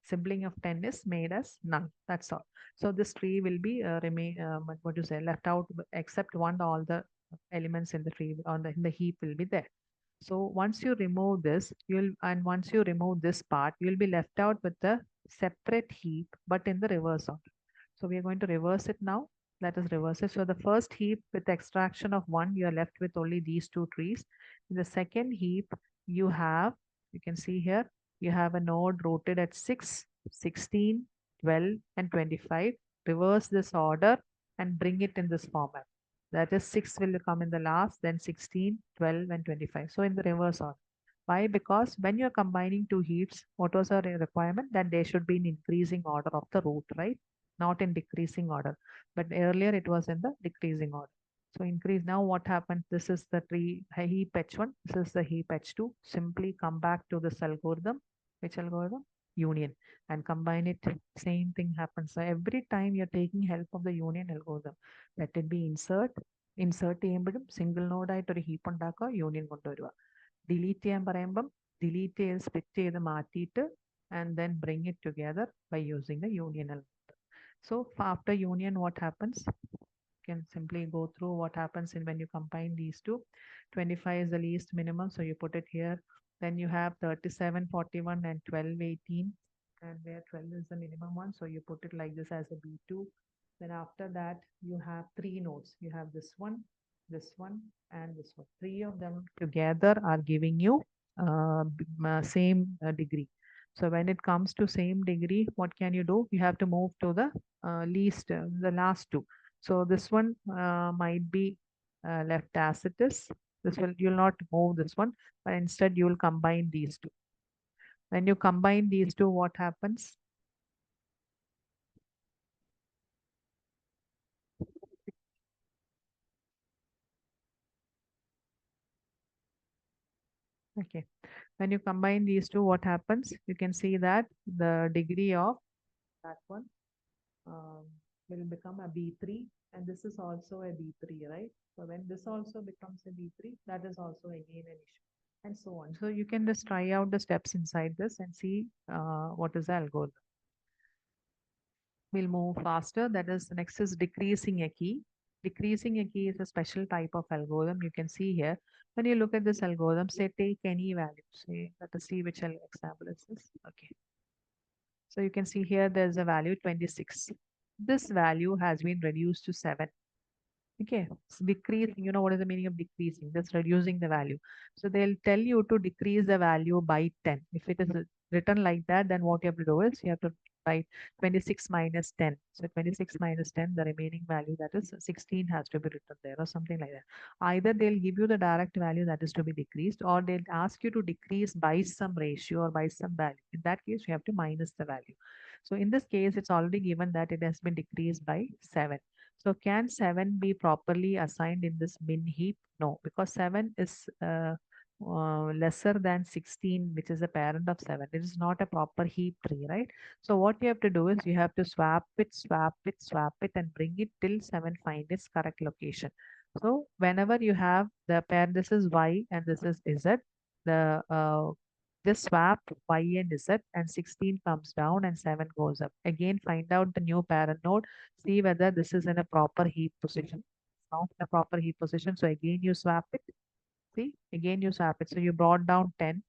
Sibling of 10 is made as null. That's all. So this tree will be what you say, left out except one. All the elements in the tree in the heap will be there. So once you remove this, once you remove this part, you'll be left out with the separate heap, but in the reverse order. So we are going to reverse it now. Let us reverse it. So the first heap with extraction of 1, you are left with only these two trees. In the second heap, you can see here, you have a node rooted at 6, 16, 12, and 25. Reverse this order and bring it in this format. That is 6 will come in the last, then 16, 12, and 25. So in the reverse order. Why? Because when you're combining two heaps, what was our requirement? That they should be in increasing order of the root, right? Not in decreasing order. But earlier it was in the decreasing order. So increase. Now what happens? This is the tree heap H1. This is the heap H2. Simply come back to this algorithm. Which algorithm? Union. And combine it. Same thing happens. So every time you're taking help of the union algorithm, let it be insert ചെയ്യുമ്പോഴും single നോഡായിട്ട് ഒരു heap ഉണ്ടാക്കുക union കൊണ്ടുവരിക delete ചെയ്യാൻ പറയുമ്പം delete ചെയ്ത് split ചെയ്ത് മാറ്റിയിട്ട് and then bring it together by using the union algorithm. So after union, what happens? You can simply go through what happens in when you combine these two. 25 is the least minimum, so you put it here. Then you have 37, 41, and 12, 18, and where 12 is the minimum one, so you put it like this as a B2. Then after that, you have three nodes. You have this one, and this one. Three of them together are giving you same degree. So when it comes to same degree, what can you do? You have to move to the the last two. So this one might be left as it is. This will you'll not move this one, but instead you will combine these two. When you combine these two, what happens? Okay. When you combine these two, what happens? You can see that the degree of that one um, will become a B3, and this is also a B3, right? So when this also becomes a B3, that is also again an issue, and so on. So you can just try out the steps inside this and see what is the algorithm. We'll move faster. That is, next is decreasing a key. Decreasing a key is a special type of algorithm. You can see here, when you look at this algorithm, say take any value. Say, let us see which example is this. Okay. So you can see here, there's a value 26. This value has been reduced to 7. Okay, so decreasing, you know what is the meaning of decreasing? That's reducing the value. So they'll tell you to decrease the value by 10. If it is written like that, then what you have to do is you have to write 26 minus 10. So 26 minus 10, the remaining value, that is 16, has to be written there or something like that. Either they'll give you the direct value that is to be decreased, or they'll ask you to decrease by some ratio or by some value. In that case, you have to minus the value. So in this case, it's already given that it has been decreased by 7. So can 7 be properly assigned in this bin heap? No, because 7 is lesser than 16, which is a parent of 7. It is not a proper heap tree, right? So what you have to do is you have to swap it, swap it, swap it, and bring it till 7 find its correct location. So whenever you have the parent, this is Y and this is Z, the this swap Y and Z, and 16 comes down and 7 goes up. Again, find out the new parent node, see whether this is in a proper heap position. Not in a proper heap position. So again you swap it. See, again you swap it. So you brought down 10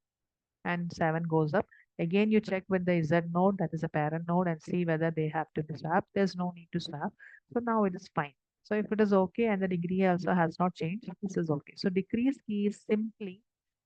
and 7 goes up. Again you check with the Z node, that is a parent node, and see whether they have to be swapped. There's no need to swap. So now it is fine. So if it is okay and the degree also has not changed, this is okay. So decrease key is simply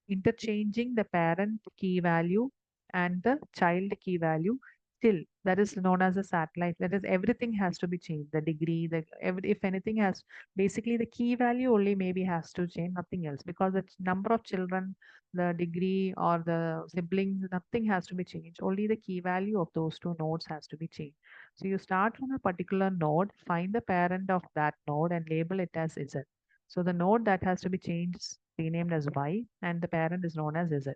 interchanging the parent key value and the child key value. Still, that is known as a satellite. That is, everything has to be changed. The degree, if anything has, basically the key value only maybe has to change, nothing else, because the number of children, the degree or the siblings, nothing has to be changed. Only the key value of those two nodes has to be changed. So you start from a particular node, find the parent of that node and label it as Z. So the node that has to be changed is renamed as Y, and the parent is known as Z.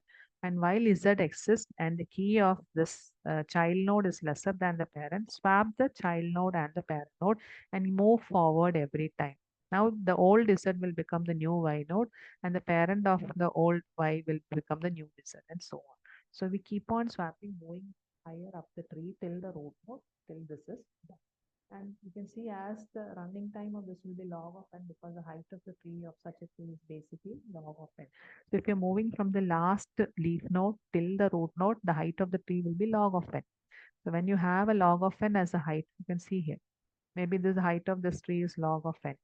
And while Z exists and the key of this child node is lesser than the parent, swap the child node and the parent node and move forward every time. Now the old Z will become the new Y node, and the parent of the old Y will become the new Z, and so on. So we keep on swapping, moving higher up the tree till the root node, till this is done. And you can see as the running time of this will be log of n, because the height of the tree of such a tree is basically log of n. So if you're moving from the last leaf node till the root node, the height of the tree will be log of n. So when you have a log of n as a height, you can see here, maybe this height of this tree is log of n.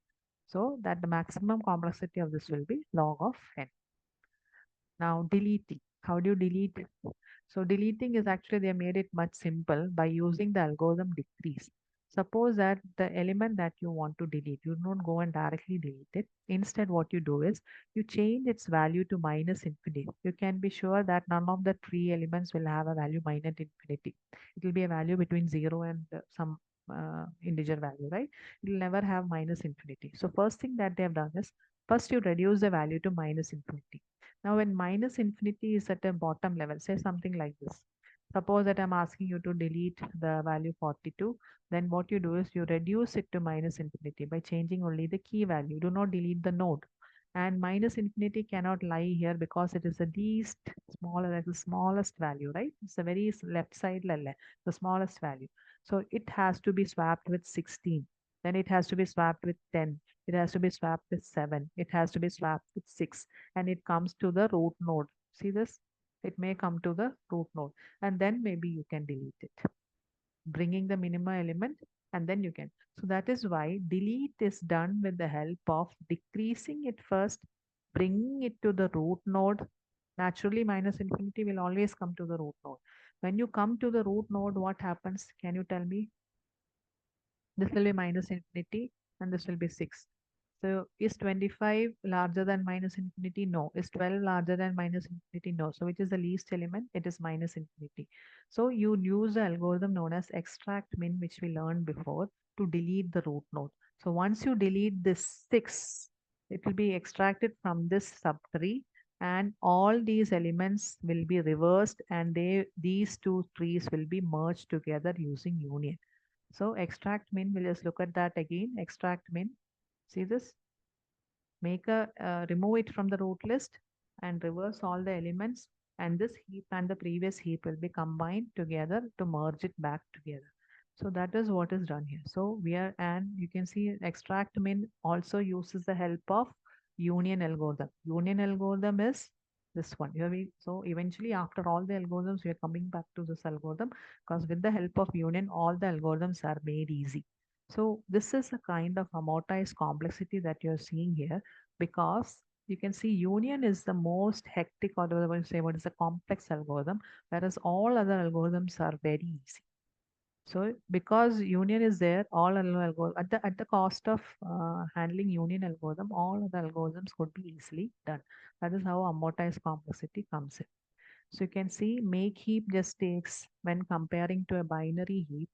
So that the maximum complexity of this will be log of n. Now deleting. How do you delete? So deleting is actually, they made it much simple by using the algorithm decrease. Suppose that the element that you want to delete, you don't go and directly delete it. Instead, what you do is you change its value to minus infinity. You can be sure that none of the three elements will have a value minus infinity. It will be a value between 0 and some integer value, right? It will never have minus infinity. So first thing that they have done is first you reduce the value to minus infinity. Now when minus infinity is at a bottom level, say something like this. Suppose that I'm asking you to delete the value 42, then what you do is you reduce it to minus infinity by changing only the key value. Do not delete the node. And minus infinity cannot lie here because it is the least smaller, that's the smallest value, right? It's the very left side, the smallest value. So it has to be swapped with 16. Then it has to be swapped with 10. It has to be swapped with 7. It has to be swapped with 6. And it comes to the root node. See this? It may come to the root node. And then maybe you can delete it, bringing the minima element, and then you can. So that is why delete is done with the help of decreasing it first, bringing it to the root node. Naturally, minus infinity will always come to the root node. When you come to the root node, what happens? Can you tell me? This will be minus infinity and this will be 6. So is 25 larger than minus infinity? No. Is 12 larger than minus infinity? No. So which is the least element? It is minus infinity. So you use the algorithm known as extract min, which we learned before, to delete the root node. So once you delete this 6, it will be extracted from this subtree, and all these elements will be reversed, and these two trees will be merged together using union. So extract min, we'll just look at that again. Extract min. See this? Make a remove it from the root list and reverse all the elements, and this heap and the previous heap will be combined together to merge it back together. So that is what is done here. So we are, and you can see extract min also uses the help of union algorithm. Union algorithm is this one here. So eventually after all the algorithms we are coming back to this algorithm, because with the help of union all the algorithms are made easy. So this is a kind of amortized complexity that you're seeing here, because you can see union is the most hectic, or the one say what is a complex algorithm, whereas all other algorithms are very easy. So because union is there, all algorithm at the cost of handling union algorithm, all other algorithms could be easily done. That is how amortized complexity comes in. So you can see make heap just takes, when comparing to a binary heap,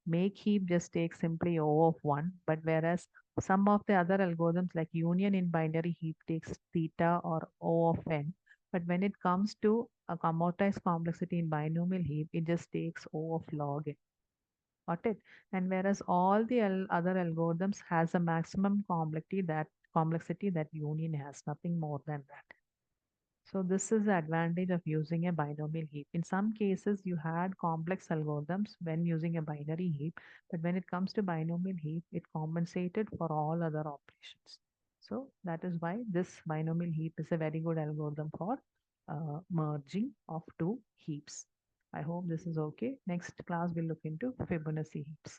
make heap just takes simply O of 1, but whereas some of the other algorithms like union in binary heap takes theta or O of n. But when it comes to a commoditized complexity in binomial heap, it just takes O of log n. Got it? And whereas all the other algorithms has a maximum complexity that union has, nothing more than that. So this is the advantage of using a binomial heap. In some cases, you had complex algorithms when using a binary heap, but when it comes to binomial heap, it compensated for all other operations. So that is why this binomial heap is a very good algorithm for merging of two heaps. I hope this is okay. Next class, we'll look into Fibonacci heaps.